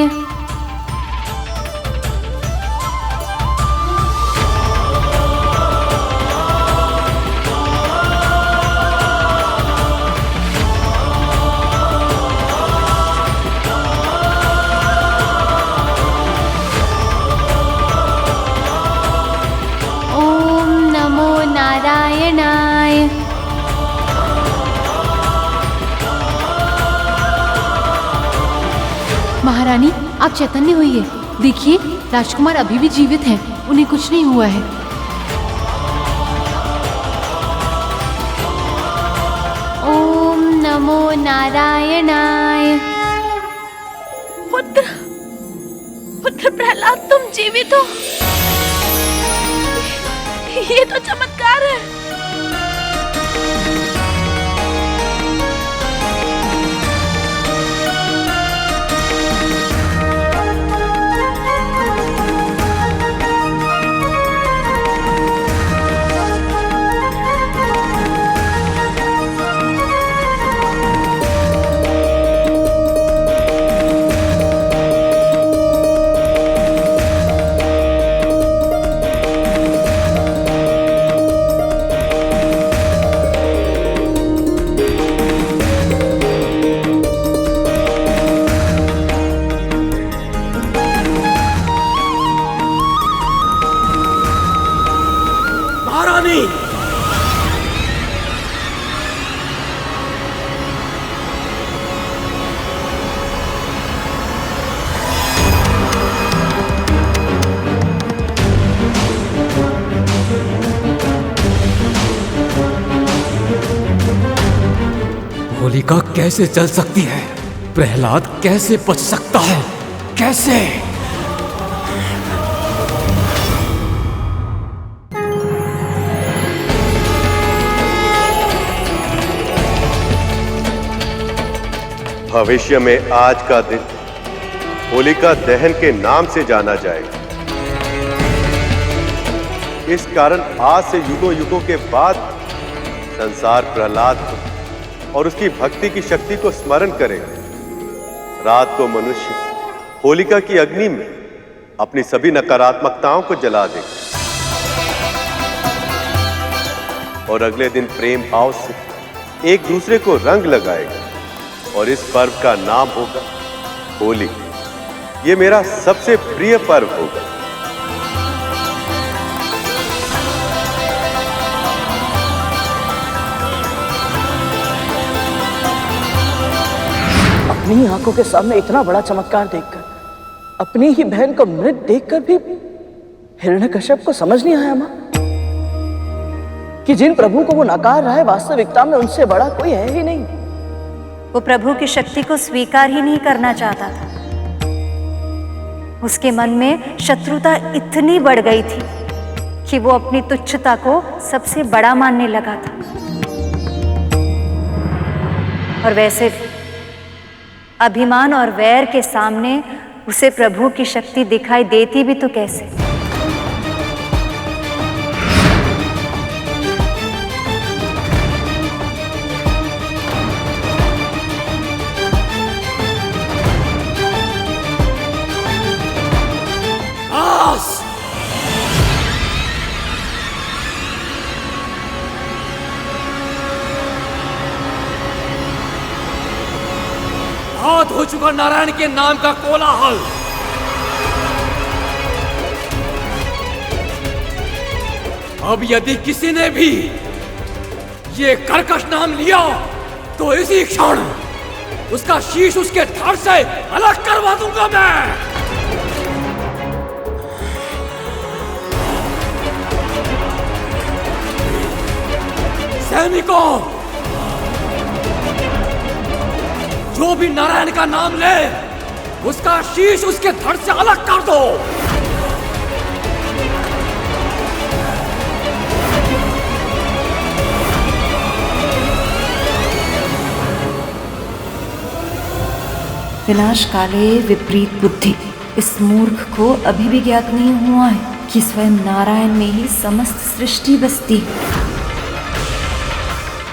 ओम नमो नारायणाय। महारानी, आप चैतन्य होइए। देखिए, राजकुमार अभी भी जीवित हैं, उन्हें कुछ नहीं हुआ है। ओम नमो नारायणाय। पुत्र, पुत्र प्रहलाद, तुम जीवित हो। ये तो चमत्कार है। होलिका कैसे चल सकती है? प्रहलाद कैसे बच सकता है? कैसे? भविष्य में आज का दिन होलिका दहन के नाम से जाना जाएगा। इस कारण आज से युगों युगों के बाद संसार प्रहलाद को और उसकी भक्ति की शक्ति को स्मरण करेगा। रात को मनुष्य होलिका की अग्नि में अपनी सभी नकारात्मकताओं को जला देगा और अगले दिन प्रेम भाव से एक दूसरे को रंग लगाएगा और इस पर्व का नाम होगा होली। ये मेरा सबसे प्रिय पर्व होगा। अपनी आंखों के सामने इतना बड़ा चमत्कार देखकर, अपनी ही बहन को मृत देखकर भी हिरण्यकश्यप को समझ नहीं आया मां कि जिन प्रभु को वो नकार रहा है वास्तविकता में उनसे बड़ा कोई है ही नहीं। वो प्रभु की शक्ति को स्वीकार ही नहीं करना चाहता था। उसके मन में शत्रुता इतनी बढ़ गई थी कि वो अपनी तुच्छता को सबसे बड़ा मानने लगा था। और वैसे अभिमान और वैर के सामने उसे प्रभु की शक्ति दिखाई देती भी तो कैसे। बहुत हो चुका नारायण के नाम का कोलाहल। अब यदि किसी ने भी ये कर्कश नाम लिया तो इसी क्षण उसका शीश उसके धड़ से अलग करवा दूंगा मैं। सैनिकों, जो भी नारायण का नाम ले उसका शीश उसके धड़ से अलग कर दो। विनाश काले विपरीत बुद्धि। इस मूर्ख को अभी भी ज्ञात नहीं हुआ है कि स्वयं नारायण में ही समस्त सृष्टि बसती है।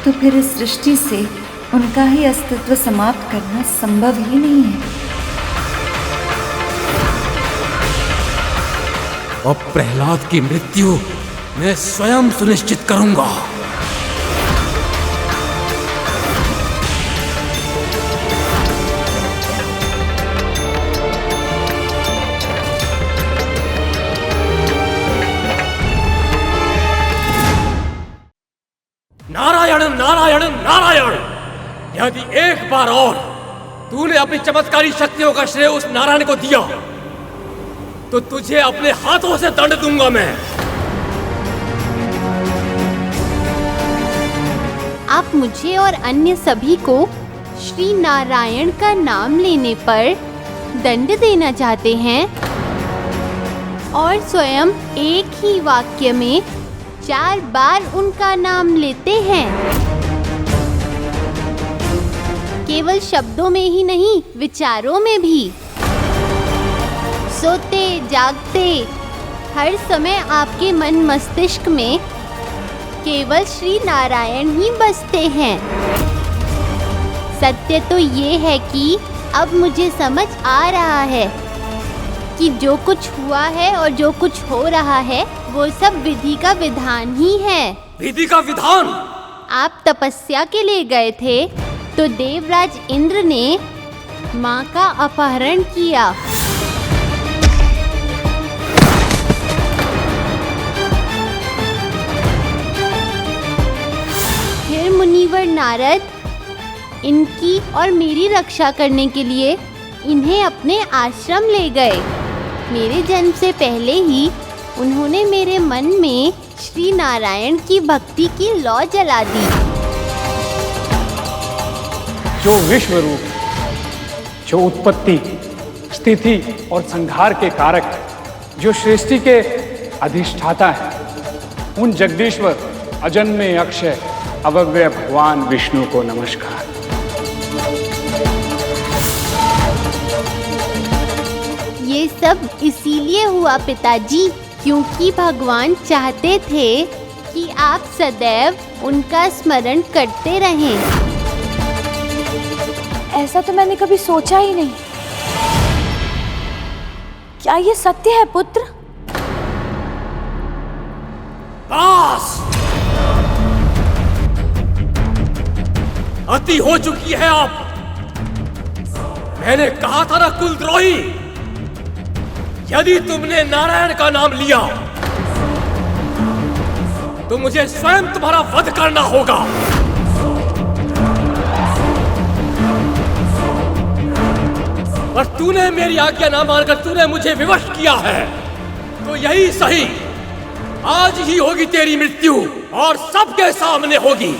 तो फिर इस सृष्टि से उनका ही अस्तित्व समाप्त करना संभव ही नहीं है। अब प्रहलाद की मृत्यु मैं स्वयं सुनिश्चित करूंगा। नारायण नारायण नारायण। यदि एक बार और तूने अपनी चमत्कारी शक्तियों का श्रेय उस नारायण को दिया तो तुझे अपने हाथों से दंड दूंगा मैं। आप मुझे और अन्य सभी को श्री नारायण का नाम लेने पर दंड देना चाहते हैं और स्वयं एक ही वाक्य में 4 बार उनका नाम लेते हैं। केवल शब्दों में ही नहीं, विचारों में भी। सोते जागते हर समय आपके मन मस्तिष्क में केवल श्री नारायण ही बसते हैं। सत्य तो ये है कि अब मुझे समझ आ रहा है कि जो कुछ हुआ है और जो कुछ हो रहा है वो सब विधि का विधान ही है। विधि का विधान? आप तपस्या के लिए गए थे तो देवराज इंद्र ने माँ का अपहरण किया। फिर मुनिवर नारद इनकी और मेरी रक्षा करने के लिए इन्हें अपने आश्रम ले गए। मेरे जन्म से पहले ही उन्होंने मेरे मन में श्री नारायण की भक्ति की लौ जला दी। जो विश्व रूप जो उत्पत्ति, स्थिति और संहार के कारक है, जो सृष्टि के अधिष्ठाता है, उन जगदीश्वर अजन्मे अक्षय अव्यय भगवान विष्णु को नमस्कार। ये सब इसीलिए हुआ पिताजी, क्योंकि भगवान चाहते थे कि आप सदैव उनका स्मरण करते रहें। ऐसा तो मैंने कभी सोचा ही नहीं। क्या ये सत्य है पुत्र? बस! अति हो चुकी है आप। मैंने कहा था ना कुलद्रोही, यदि तुमने नारायण का नाम लिया तो मुझे स्वयं तुम्हारा वध करना होगा। पर तूने मेरी आज्ञा ना मानकर तूने मुझे विवश किया है, तो यही सही, आज ही होगी तेरी मृत्यु और सबके सामने होगी।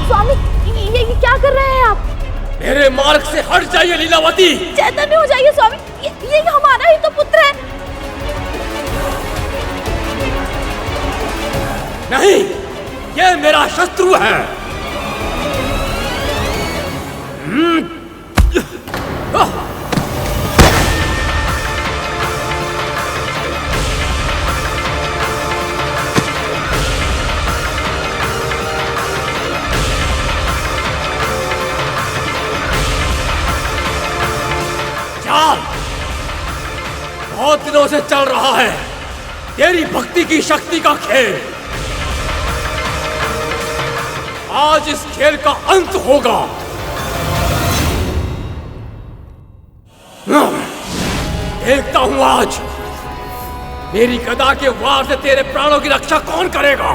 स्वामी, ये क्या कर रहे हैं आप? मेरे मार्ग से हट जाइए लीलावती। चैतन्य हो जाइए स्वामी, ये हमारा ही तो पुत्र है। नहीं, ये मेरा शत्रु है। बहुत दिनों से चल रहा है तेरी भक्ति की शक्ति का खेल। आज इस खेल का अंत होगा। देखता हूं आज मेरी गदा के वार से तेरे प्राणों की रक्षा कौन करेगा।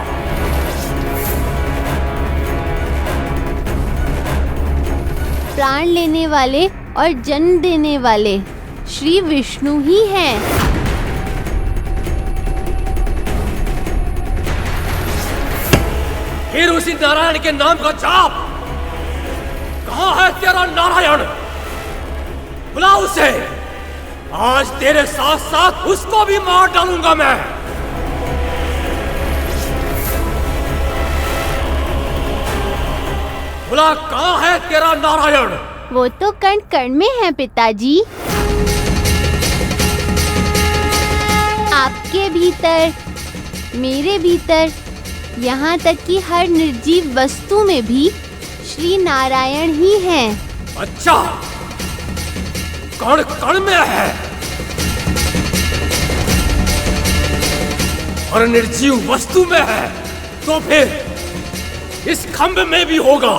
प्राण लेने वाले और जन्म देने वाले श्री विष्णु ही हैं। फिर उसी नारायण के नाम का जाप। कहां है तेरा नारायण? बुला उसे। आज तेरे साथ साथ उसको भी मार डालूंगा मैं। बुला, कहां है तेरा नारायण? वो तो कण कण में है पिताजी। आपके भीतर, मेरे भीतर, यहाँ तक कि हर निर्जीव वस्तु में भी श्री नारायण ही हैं। अच्छा, कण कण में है और निर्जीव वस्तु में है, तो फिर इस खंभ में भी होगा।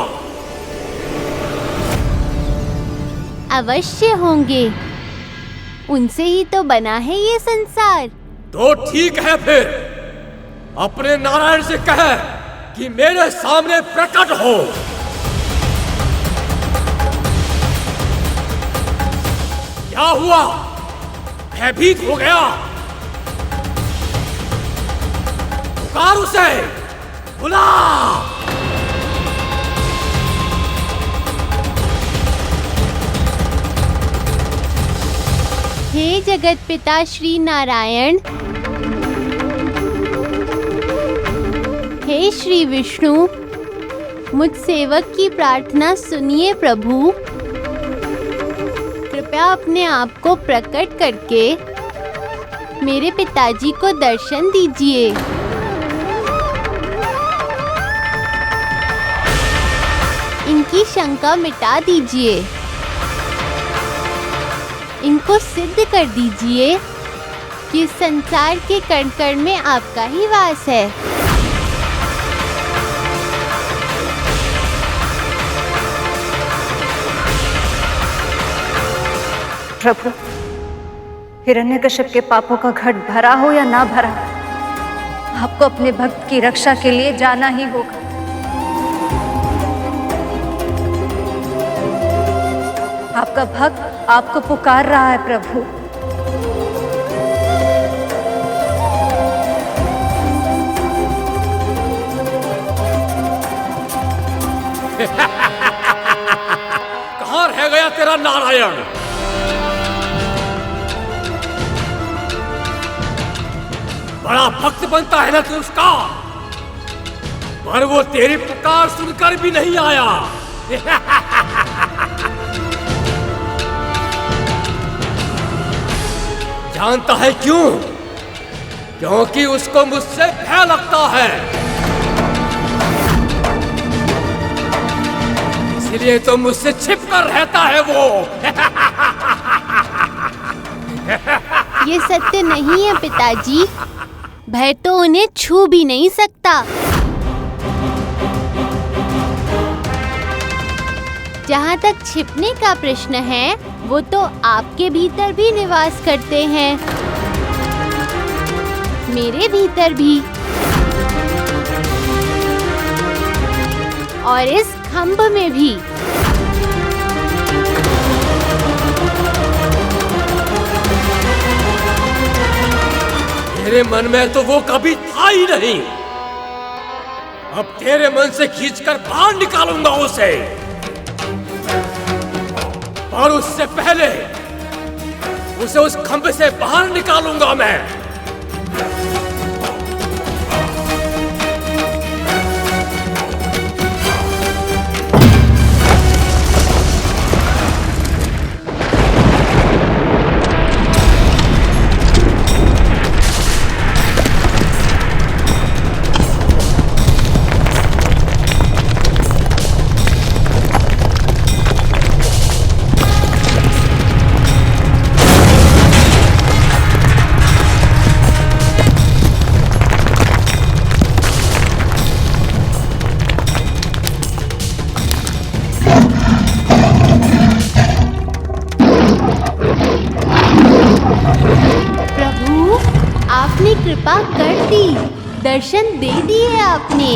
अवश्य होंगे, उनसे ही तो बना है ये संसार। तो ठीक है, फिर अपने नारायण से कह कि मेरे सामने प्रकट हो। क्या हुआ? भयभीत हो गया? पुकार उसे, बुला। हे जगत पिता श्री नारायण, हे श्री विष्णु, मुझ सेवक की प्रार्थना सुनिए प्रभु। कृपया अपने आप को प्रकट करके मेरे पिताजी को दर्शन दीजिए। इनकी शंका मिटा दीजिए। इनको सिद्ध कर दीजिए कि संसार के कण कण में आपका ही वास है। प्रभु, हिरण्यकश्यप के पापों का घट भरा हो या ना भरा, आपको अपने भक्त की रक्षा के लिए जाना ही होगा। आपका भक्त आपको पुकार रहा है प्रभु। कहाँ रह गया तेरा नारायण? बड़ा भक्त बनता है ना तू उसका, पर वो तेरी पुकार सुनकर भी नहीं आया। जानता है क्यों? क्योंकि उसको मुझसे भय लगता है, इसलिए तो मुझसे छिपकर रहता है वो। ये सत्य नहीं है पिताजी, भय तो उन्हें छू भी नहीं सकता। जहाँ तक छिपने का प्रश्न है, वो तो आपके भीतर भी निवास करते हैं, मेरे भीतर भी, और इस खंभ में भी। तेरे मन में तो वो कभी था ही नहीं, अब तेरे मन से खींचकर बाहर निकालूंगा उसे, और उससे पहले उसे उस खंभे से बाहर निकालूंगा मैं। कृपा कर दी, दर्शन दे दिए आपने।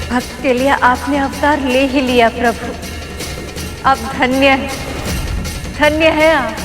भक्त के लिए आपने अवतार ले ही लिया प्रभु, आप धन्य है आप।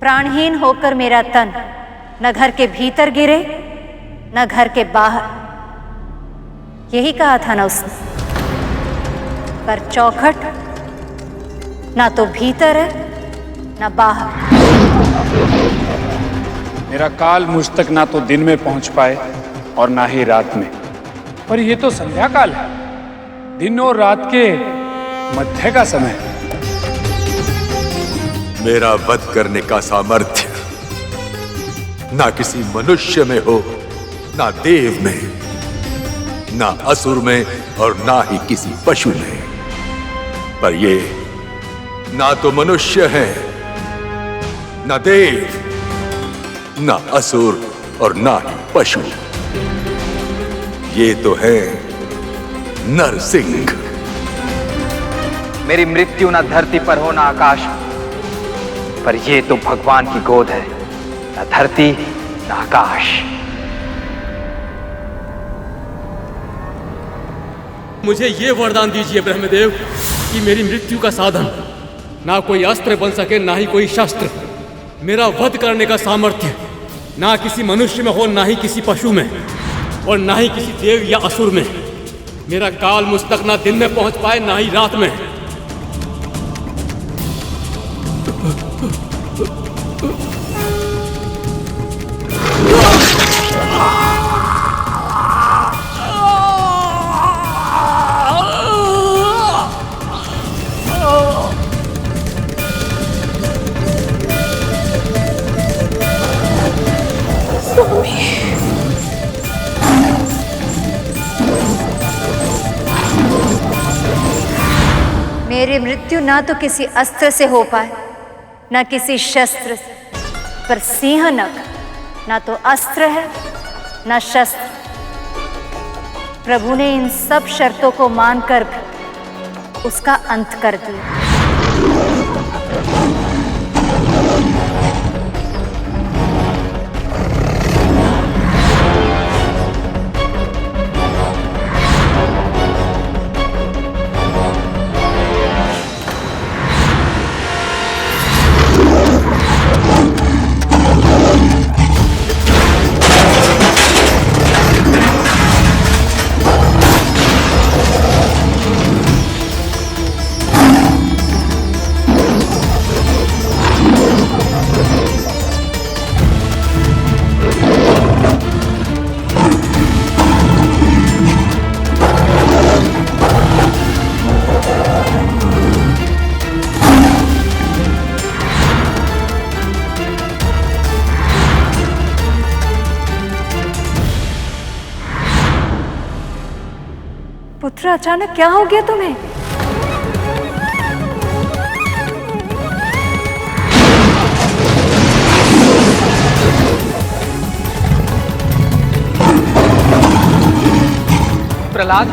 प्राणहीन होकर मेरा तन न घर के भीतर गिरे न घर के बाहर। यही कहा था ना उसने, पर चौखट ना तो भीतर है न बाहर। मेरा काल मुझ तक ना तो दिन में पहुंच पाए और ना ही रात में, पर ये तो संध्या काल है, दिन और रात के मध्य का समय। मेरा वध करने का सामर्थ्य ना किसी मनुष्य में हो, ना देव में, ना असुर में और ना ही किसी पशु में। पर ये ना तो मनुष्य है, ना देव, ना असुर और ना ही पशु। ये तो है नरसिंह। मेरी मृत्यु ना धरती पर हो ना आकाश, पर ये तो भगवान की गोद है, ना धरती ना आकाश। मुझे ये वरदान दीजिए ब्रह्मदेव कि मेरी मृत्यु का साधन ना कोई अस्त्र बन सके, ना ही कोई शस्त्र। मेरा वध करने का सामर्थ्य ना किसी मनुष्य में हो, ना ही किसी पशु में, और ना ही किसी देव या असुर में। मेरा काल मुझ तक ना दिन में पहुंच पाए ना ही रात में। मेरी मृत्यु ना तो किसी अस्त्र से हो पाए ना किसी शस्त्र से, पर सिंहनख ना तो अस्त्र है ना शस्त्र। प्रभु ने इन सब शर्तों को मानकर भी उसका अंत कर दिया। पुत्र, अचानक क्या हो गया तुम्हें? प्रहलाद,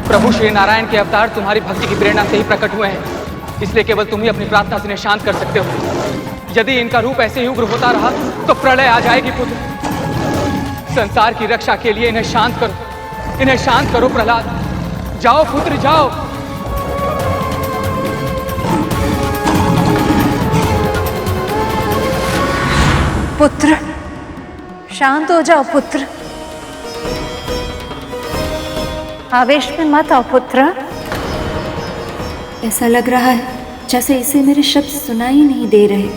प्रभु श्री नारायण के अवतार तुम्हारी भक्ति की प्रेरणा से ही प्रकट हुए हैं, इसलिए केवल तुम ही अपनी प्रार्थना से इन्हें शांत कर सकते हो। यदि इनका रूप ऐसे ही उग्र होता रहा तो प्रलय आ जाएगी। पुत्र, संसार की रक्षा के लिए इन्हें शांत करो, इन्हें शांत करो। प्रहलाद, जाओ पुत्र, जाओ। पुत्र, शांत हो जाओ पुत्र, आवेश में मत आओ पुत्र। ऐसा लग रहा है जैसे इसे मेरे शब्द सुनाई नहीं दे रहे।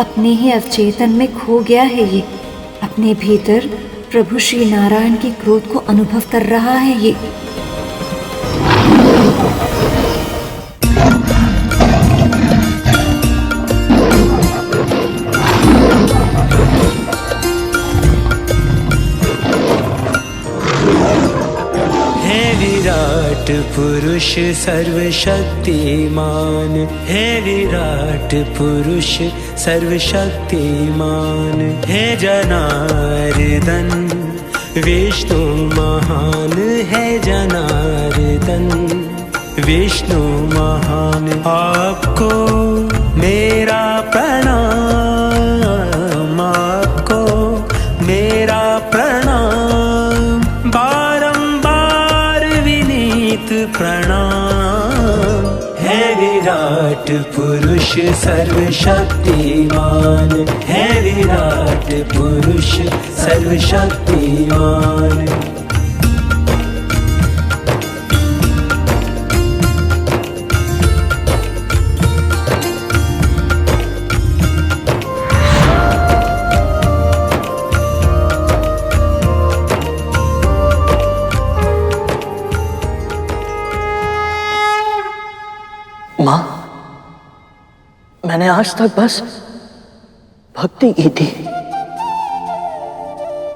अपने ही अवचेतन में खो गया है ये। अपने भीतर प्रभु श्री नारायण के क्रोध को अनुभव कर रहा है ये। विराट पुरुष सर्वशक्तिमान, हे विराट पुरुष सर्वशक्तिमान, हे जनार्दन विष्णु महान, हे जनार्दन विष्णु महान। आपको मेरा प्रणाम, आपको मेरा प्रणाम, बारंबार विनीत प्रणाम। हे विराट पुरुष सर्वशक्तिमान, है विराट पुरुष सर्वशक्तिमान। माँ, मैंने आज तक बस भक्ति की थी।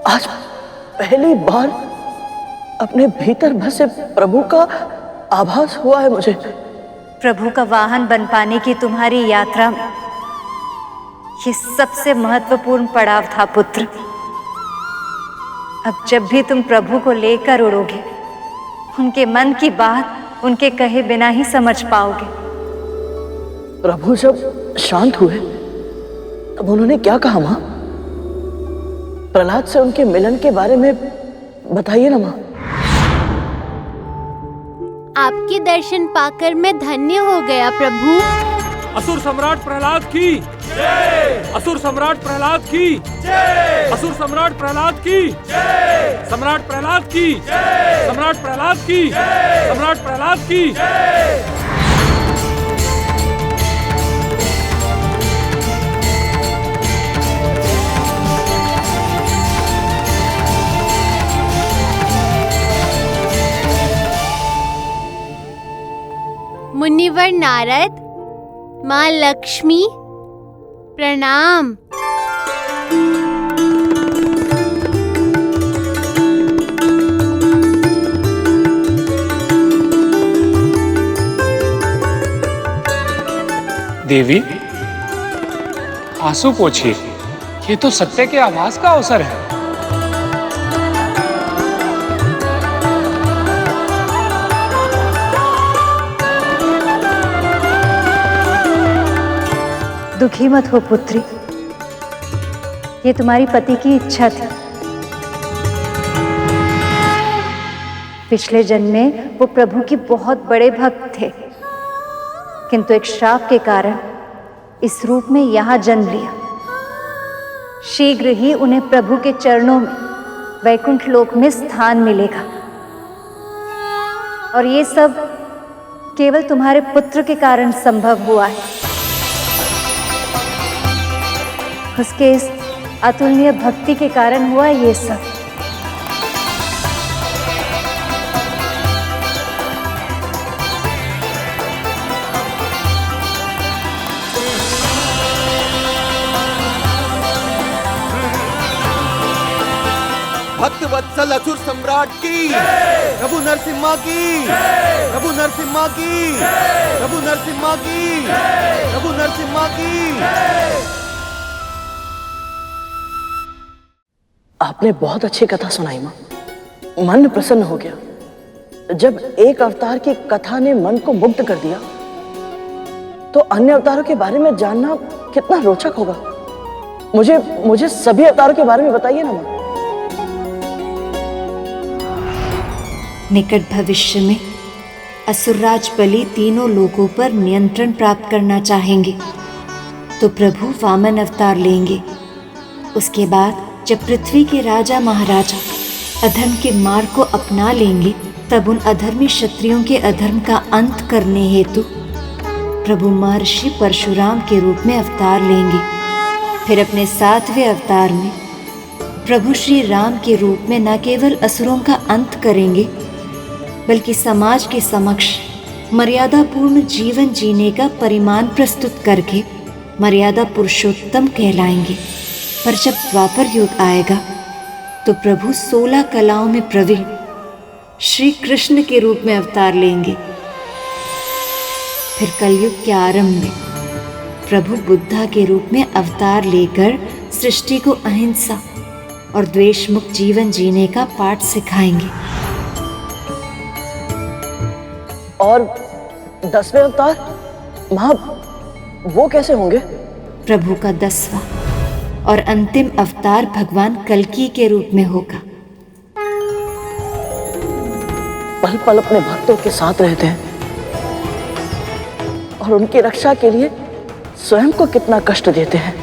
आज पहली बार अपने भीतर बसे प्रभु का आभास हुआ है मुझे। प्रभु का वाहन बन पाने की तुम्हारी यात्रा में ये सबसे महत्वपूर्ण पड़ाव था पुत्र। अब जब भी तुम प्रभु को लेकर उड़ोगे, उनके मन की बात उनके कहे बिना ही समझ पाओगे। प्रभु जब शांत हुए तब उन्होंने क्या कहा माँ? प्रहलाद से उनके मिलन के बारे में बताइए ना माँ। आपके दर्शन पाकर मैं धन्य हो गया प्रभु। असुर सम्राट प्रहलाद की जय। असुर सम्राट प्रहलाद की जय। असुर सम्राट प्रहलाद की जय। सम्राट प्रहलाद की जय। सम्राट प्रहलाद की जय। सम्राट प्रहलाद की जय। मुनिवर नारद, माँ लक्ष्मी प्रणाम। देवी, आंसू पोछिए, ये तो सत्य के आभास का अवसर है। दुखी मत हो पुत्री, ये तुम्हारी पति की इच्छा थी। पिछले जन्म में वो प्रभु की बहुत बड़े भक्त थे, किंतु एक श्राप के कारण इस रूप में यहाँ जन्म लिया। शीघ्र ही उन्हें प्रभु के चरणों में वैकुंठ लोक में स्थान मिलेगा, और ये सब केवल तुम्हारे पुत्र के कारण संभव हुआ है। उसके इस अतुलनीय भक्ति के कारण हुआ ये सब। भक्त वत्सल असुर सम्राट की, प्रभु नरसिम्हा की, प्रभु नरसिम्हा की, प्रभु नरसिम्हा की, प्रभु नरसिम्हा की। आपने बहुत अच्छी कथा सुनाई माँ, मन प्रसन्न हो गया। जब एक अवतार की कथा ने मन को मुग्ध कर दिया, तो अन्य अवतारों के बारे में जानना कितना रोचक होगा। मुझे सभी अवतारों के बारे में बताइए ना माँ। निकट भविष्य में असुरराज बलि तीनों लोगों पर नियंत्रण प्राप्त करना चाहेंगे, तो प्रभु वामन अवतार लेंगे। उसके बाद जब पृथ्वी के राजा महाराजा अधर्म के मार्ग को अपना लेंगे, तब उन अधर्मी क्षत्रियों के अधर्म का अंत करने हेतु प्रभु महर्षि परशुराम के रूप में अवतार लेंगे। फिर अपने 7वें अवतार में प्रभु श्री राम के रूप में न केवल असुरों का अंत करेंगे, बल्कि समाज के समक्ष मर्यादापूर्ण जीवन जीने का परिमाण प्रस्तुत करके मर्यादा पुरुषोत्तम कहलाएंगे। पर जब द्वापर युग आएगा, तो प्रभु 16 कलाओं में प्रवीण श्री कृष्ण के रूप में अवतार लेंगे। फिर कलयुग के आरंभ में प्रभु बुद्धा के रूप में अवतार लेकर सृष्टि को अहिंसा और द्वेष मुक्त जीवन जीने का पाठ सिखाएंगे। और 10वें अवतार माँ, वो कैसे होंगे? प्रभु का 10वां और अंतिम अवतार भगवान कल्की के रूप में होगा। पल पल अपने भक्तों के साथ रहते हैं, और उनकी रक्षा के लिए स्वयं को कितना कष्ट देते हैं।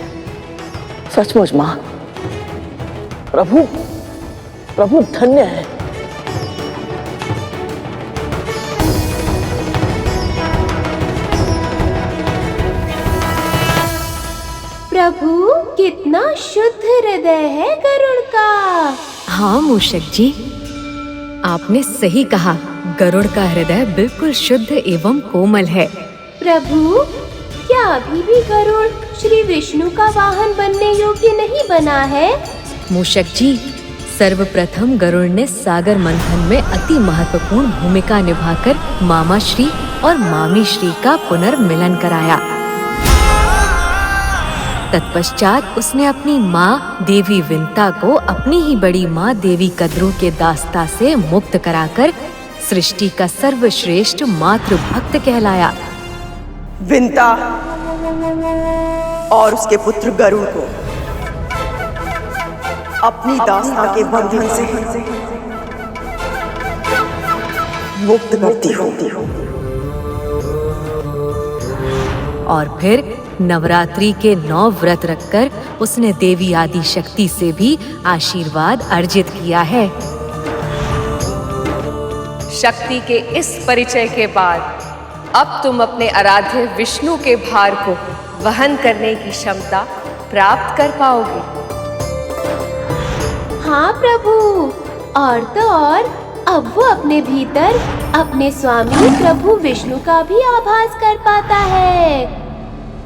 सचमुच माँ, प्रभु प्रभु धन्य है। प्रभु कितना शुद्ध हृदय है गरुड़ का। हाँ मूषक जी, आपने सही कहा। गरुड़ का हृदय बिल्कुल शुद्ध एवं कोमल है। प्रभु, क्या अभी भी गरुड़ श्री विष्णु का वाहन बनने योग्य नहीं बना है? मूषक जी, सर्वप्रथम गरुड़ ने सागर मंथन में अति महत्वपूर्ण भूमिका निभाकर मामा श्री और मामी श्री का पुनर्मिलन कराया। तत्पश्चात उसने अपनी माँ देवी विंता को अपनी ही बड़ी माँ देवी कद्रू के दास्ता से मुक्त कराकर सृष्टि का सर्वश्रेष्ठ मातृ भक्त कहलाया। विंता और उसके पुत्र गरुड़ को अपनी दास्ता के बंधन से मुक्त करती हूँ। और फिर नवरात्रि के 9 व्रत रखकर उसने देवी आदि शक्ति से भी आशीर्वाद अर्जित किया है। शक्ति के इस परिचय के बाद अब तुम अपने आराध्य विष्णु के भार को वहन करने की क्षमता प्राप्त कर पाओगे। हाँ प्रभु, और तो और अब वो अपने भीतर अपने स्वामी प्रभु विष्णु का भी आभास कर पाता है।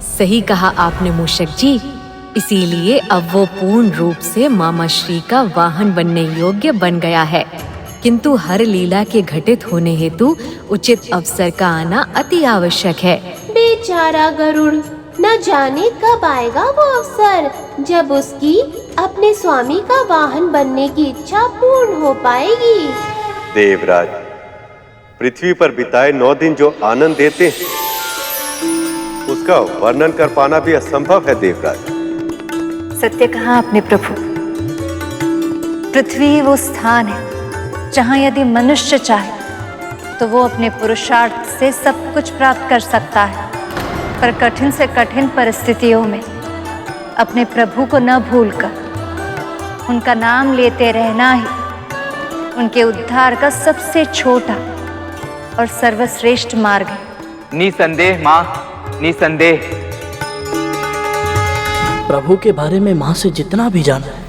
सही कहा आपने मूषक जी। इसीलिए अब वो पूर्ण रूप से मामा श्री का वाहन बनने योग्य बन गया है। किंतु हर लीला के घटित होने हेतु उचित अवसर का आना अति आवश्यक है। बेचारा गरुड़, न जाने कब आएगा वो अवसर जब उसकी अपने स्वामी का वाहन बनने की इच्छा पूर्ण हो पाएगी। देवराज, पृथ्वी पर बिताए 9 दिन जो आनंद देते हैं उसका वर्णन कर पाना भी असंभव है देवराज। सत्य कहा आपने प्रभु। पृथ्वी वो स्थान है जहाँ यदि मनुष्य चाहे तो वो अपने पुरुषार्थ से सब कुछ प्राप्त कर सकता है, पर कठिन से कठिन परिस्थितियों में अपने प्रभु को न भूलकर उनका नाम लेते रहना ही उनके उद्धार का सबसे छोटा और सर्वश्रेष्ठ मार्ग है। निसंदेह माँ, निसंदेह। प्रभु के बारे में माँ से जितना भी जाना है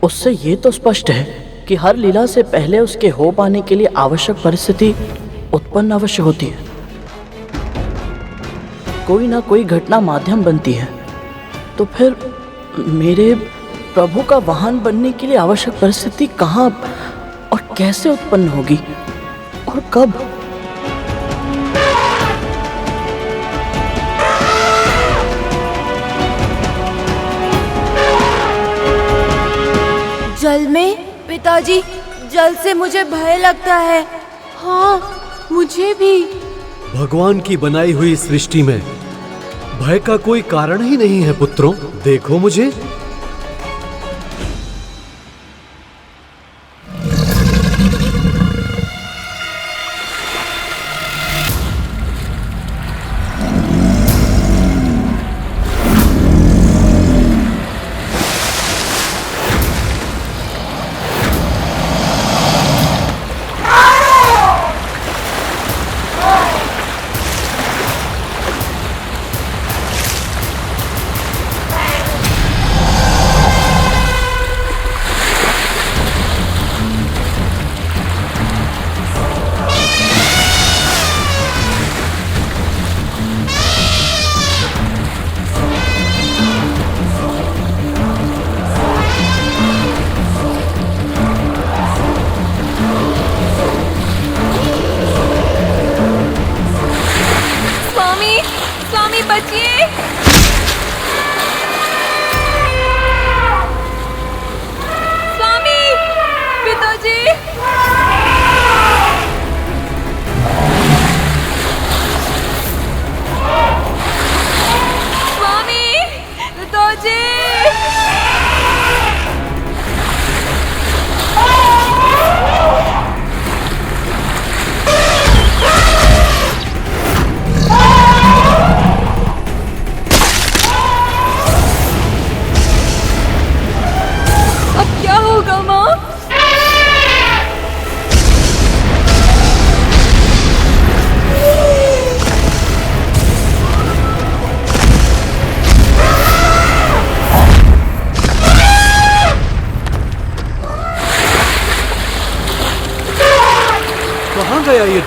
उससे ये तो स्पष्ट है कि हर लीला से पहले उसके हो पाने के लिए आवश्यक परिस्थिति उत्पन्न अवश्य होती है। कोई ना कोई घटना माध्यम बनती है। तो फिर मेरे प्रभु का वाहन बनने के लिए आवश्यक परिस्थिति कहाँ और कैसे उत्पन्न होगी और कब? जल में पिताजी, जल से मुझे भय लगता है। हाँ, मुझे भी। भगवान की बनाई हुई सृष्टि में भय का कोई कारण ही नहीं है पुत्रों। देखो मुझे।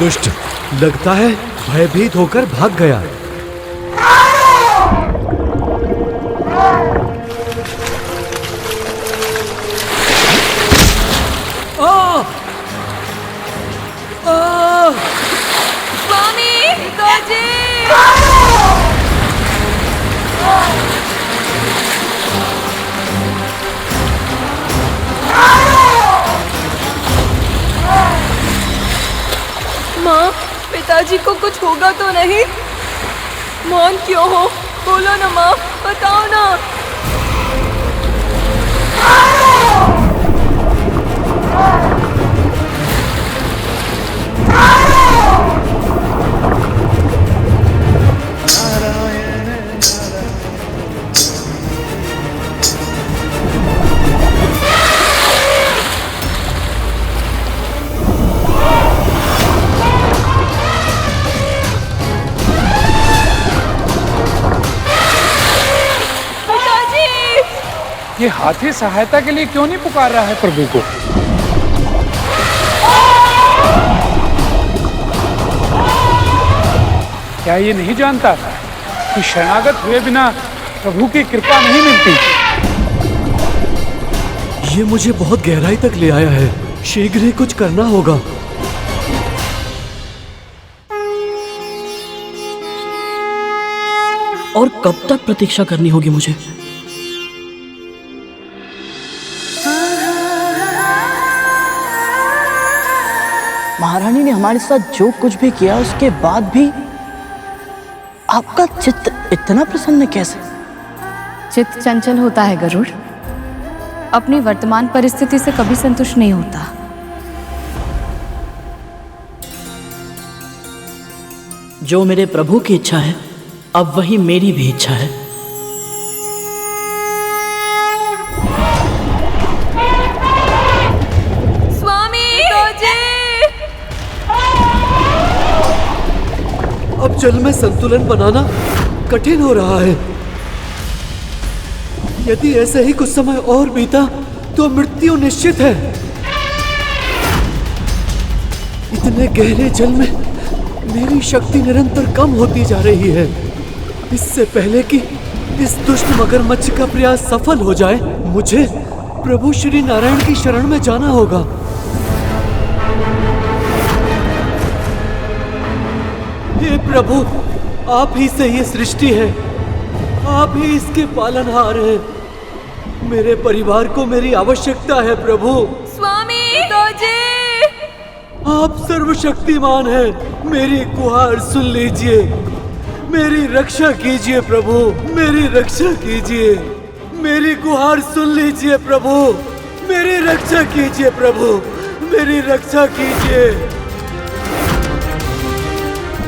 दुष्ट लगता है भयभीत होकर भाग गया। स्वामी पिताजी! माँ, पिताजी को कुछ होगा तो नहीं? मौन क्यों हो? बोलो ना माँ, बताओ ना। ये हाथी सहायता के लिए क्यों नहीं पुकार रहा है प्रभु को? क्या ये नहीं जानता कि शरणागत हुए बिना प्रभु की कृपा नहीं मिलती? ये मुझे बहुत गहराई तक ले आया है। शीघ्र ही कुछ करना होगा। और कब तक प्रतीक्षा करनी होगी मुझे? महारानी ने हमारे साथ जो कुछ भी किया उसके बाद भी आपका चित्त इतना प्रसन्न कैसे? चित्त चंचल होता है गरुड़, अपनी वर्तमान परिस्थिति से कभी संतुष्ट नहीं होता। जो मेरे प्रभु की इच्छा है अब वही मेरी भी इच्छा है। अब जल में संतुलन बनाना कठिन हो रहा है। यदि ऐसे ही कुछ समय और बीता तो मृत्यु निश्चित है। इतने गहरे जल में मेरी शक्ति निरंतर कम होती जा रही है। इससे पहले कि इस दुष्ट मगरमच्छ का प्रयास सफल हो जाए, मुझे प्रभु श्री नारायण की शरण में जाना होगा। हे प्रभु, आप ही से ये सृष्टि है, आप ही इसके पालनहार हैं। मेरे परिवार को मेरी आवश्यकता है प्रभु। स्वामी आप सर्वशक्तिमान हैं, मेरी गुहार सुन लीजिए। मेरी रक्षा कीजिए प्रभु, मेरी रक्षा कीजिए। मेरी गुहार सुन लीजिए प्रभु, मेरी रक्षा कीजिए प्रभु, मेरी रक्षा कीजिए।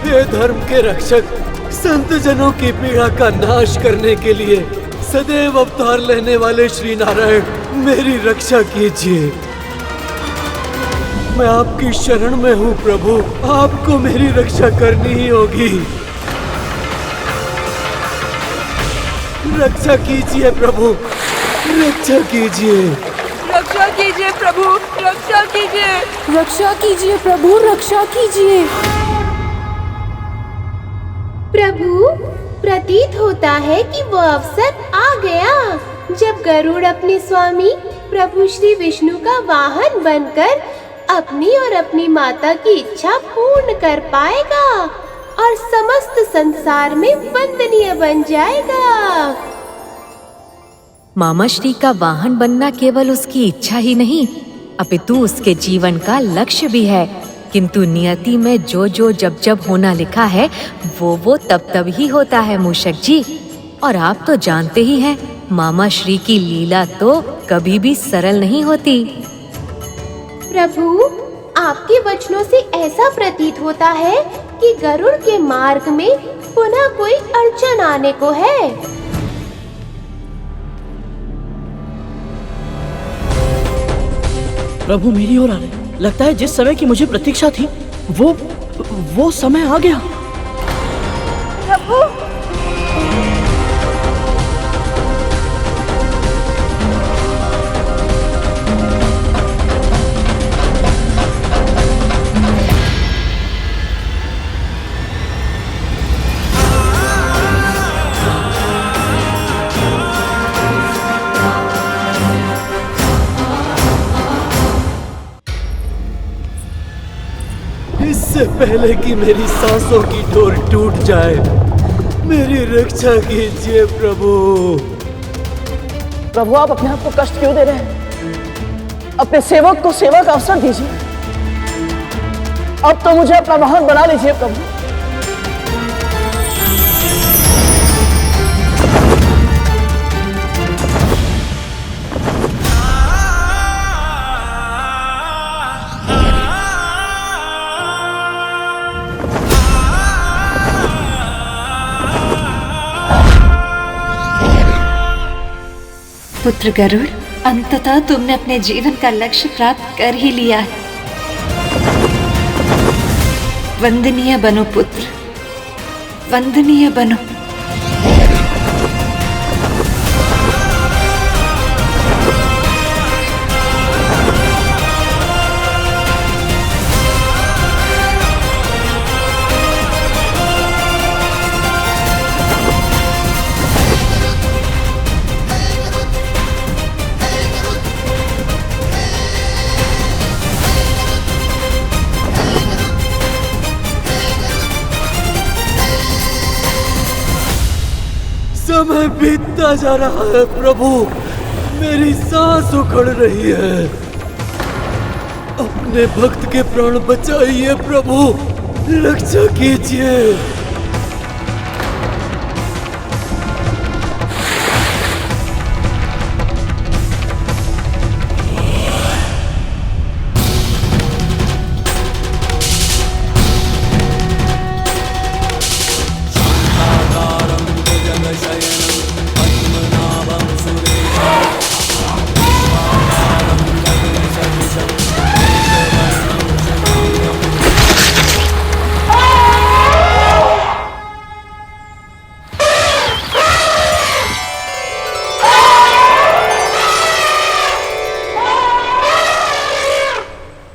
हे धर्म के रक्षक, संत जनों की पीड़ा का नाश करने के लिए सदैव अवतार लेने वाले श्री नारायण, मेरी रक्षा कीजिए। मैं आपकी शरण में हूँ प्रभु, आपको मेरी रक्षा करनी ही होगी। रक्षा कीजिए प्रभु, रक्षा कीजिए। रक्षा कीजिए प्रभु, रक्षा कीजिए। रक्षा कीजिए प्रभु, रक्षा कीजिए। प्रभु, प्रतीत होता है कि वो अवसर आ गया जब गरुड़ अपने स्वामी प्रभु श्री विष्णु का वाहन बनकर अपनी और अपनी माता की इच्छा पूर्ण कर पाएगा और समस्त संसार में वंदनीय बन जाएगा। मामा श्री का वाहन बनना केवल उसकी इच्छा ही नहीं, अपितु उसके जीवन का लक्ष्य भी है। किंतु नियति में जो जो जब जब होना लिखा है वो तब तब ही होता है मूषक जी। और आप तो जानते ही हैं, मामा श्री की लीला तो कभी भी सरल नहीं होती। प्रभु, आपके वचनों से ऐसा प्रतीत होता है कि गरुड़ के मार्ग में पुनः कोई अड़चन आने को है। प्रभु मेरी ओर आ रहे। लगता है जिस समय की मुझे प्रतीक्षा थी वो समय आ गया। प्रभु, इससे पहले कि मेरी सांसों की डोर टूट जाए, मेरी रक्षा कीजिए प्रभु। प्रभु आप अपने आप को कष्ट क्यों दे रहे हैं? अपने सेवक को सेवा का अवसर दीजिए। अब तो मुझे अपना वाहन बना लीजिए प्रभु। पुत्र गरुड़, अंततः तुमने अपने जीवन का लक्ष्य प्राप्त कर ही लिया है। वंदनीय बनो पुत्र, वंदनीय बनो। समय बीतता जा रहा है प्रभु, मेरी सांस उखड़ रही है। अपने भक्त के प्राण बचाइए प्रभु, रक्षा कीजिए।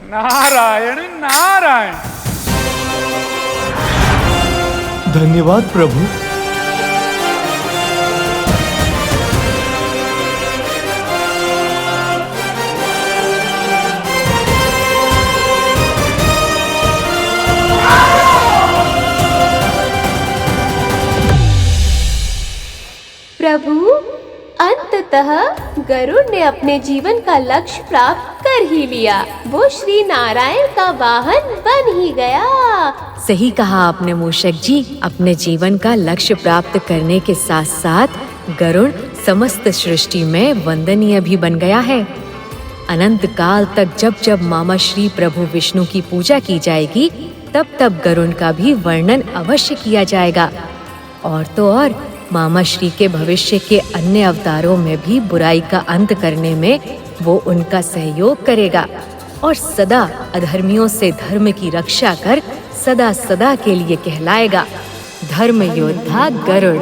नारायण नारायण। धन्यवाद प्रभु। प्रभु, अंततः गरुड़ ने अपने जीवन का लक्ष्य प्राप्त कर ही लिया। वो श्री नारायण का वाहन बन ही गया। सही कहा आपने मूषक जी। अपने जीवन का लक्ष्य प्राप्त करने के साथ साथ गरुड़ समस्त सृष्टि में वंदनीय भी बन गया है। अनंत काल तक जब जब मामा श्री प्रभु विष्णु की पूजा की जाएगी, तब तब गरुड़ का भी वर्णन अवश्य किया जाएगा। और तो और मामा श्री के भविष्य के अन्य अवतारों में भी बुराई का अंत करने में वो उनका सहयोग करेगा और सदा अधर्मियों से धर्म की रक्षा कर सदा सदा के लिए कहलाएगा धर्म योद्धा गरुड़।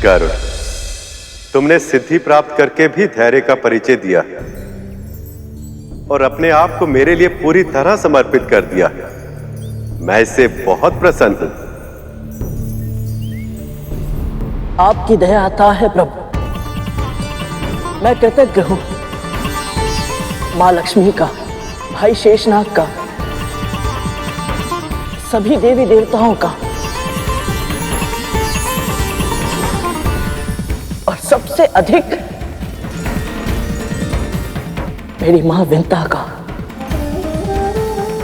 गरुड़, तुमने सिद्धि प्राप्त करके भी धैर्य का परिचय दिया और अपने आप को मेरे लिए पूरी तरह समर्पित कर दिया। मैं इससे बहुत प्रसन्न हूं। आपकी दया अथाह है प्रभु। मैं कृतज्ञ हूं मां लक्ष्मी का, भाई शेषनाग का, सभी देवी देवताओं का और सबसे अधिक मेरी मां विंता का,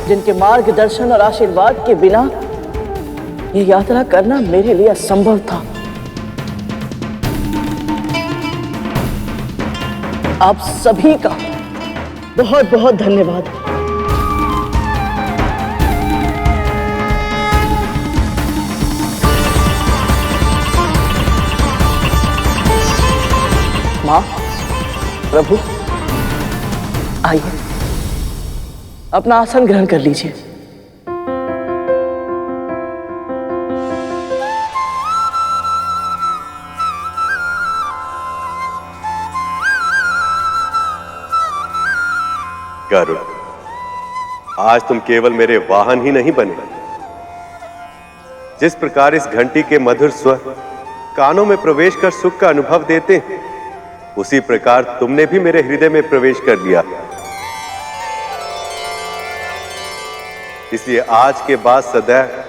जिनके मार्गदर्शन और आशीर्वाद के बिना ये यात्रा करना मेरे लिए असंभव था। आप सभी का बहुत बहुत धन्यवाद। मां, प्रभु, आइए अपना आसन ग्रहण कर लीजिए। गरुड़, आज तुम केवल मेरे वाहन ही नहीं बने, जिस प्रकार इस घंटी के मधुर स्वर कानों में प्रवेश कर सुख का अनुभव देते हैं, उसी प्रकार तुमने भी मेरे हृदय में प्रवेश कर लिया। इसलिए आज के बाद सदैव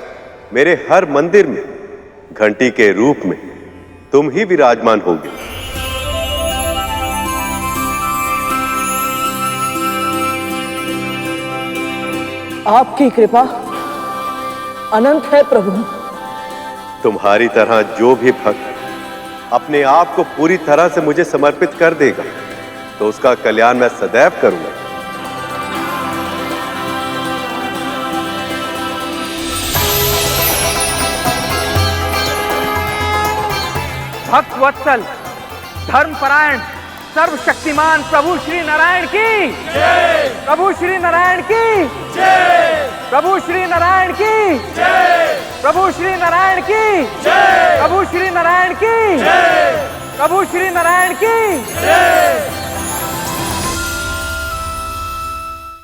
मेरे हर मंदिर में घंटी के रूप में तुम ही विराजमान होगे। आपकी कृपा अनंत है प्रभु। तुम्हारी तरह जो भी भक्त अपने आप को पूरी तरह से मुझे समर्पित कर देगा, तो उसका कल्याण मैं सदैव करूंगा। भक्त वत्सल, धर्मपरायण, सर्वशक्तिमान प्रभु श्री नारायण की जय। प्रभु श्री नारायण की जय। प्रभु श्री नारायण की जय। प्रभु श्री नारायण की जय। प्रभु श्री नारायण की जय। प्रभु श्री नारायण की जय।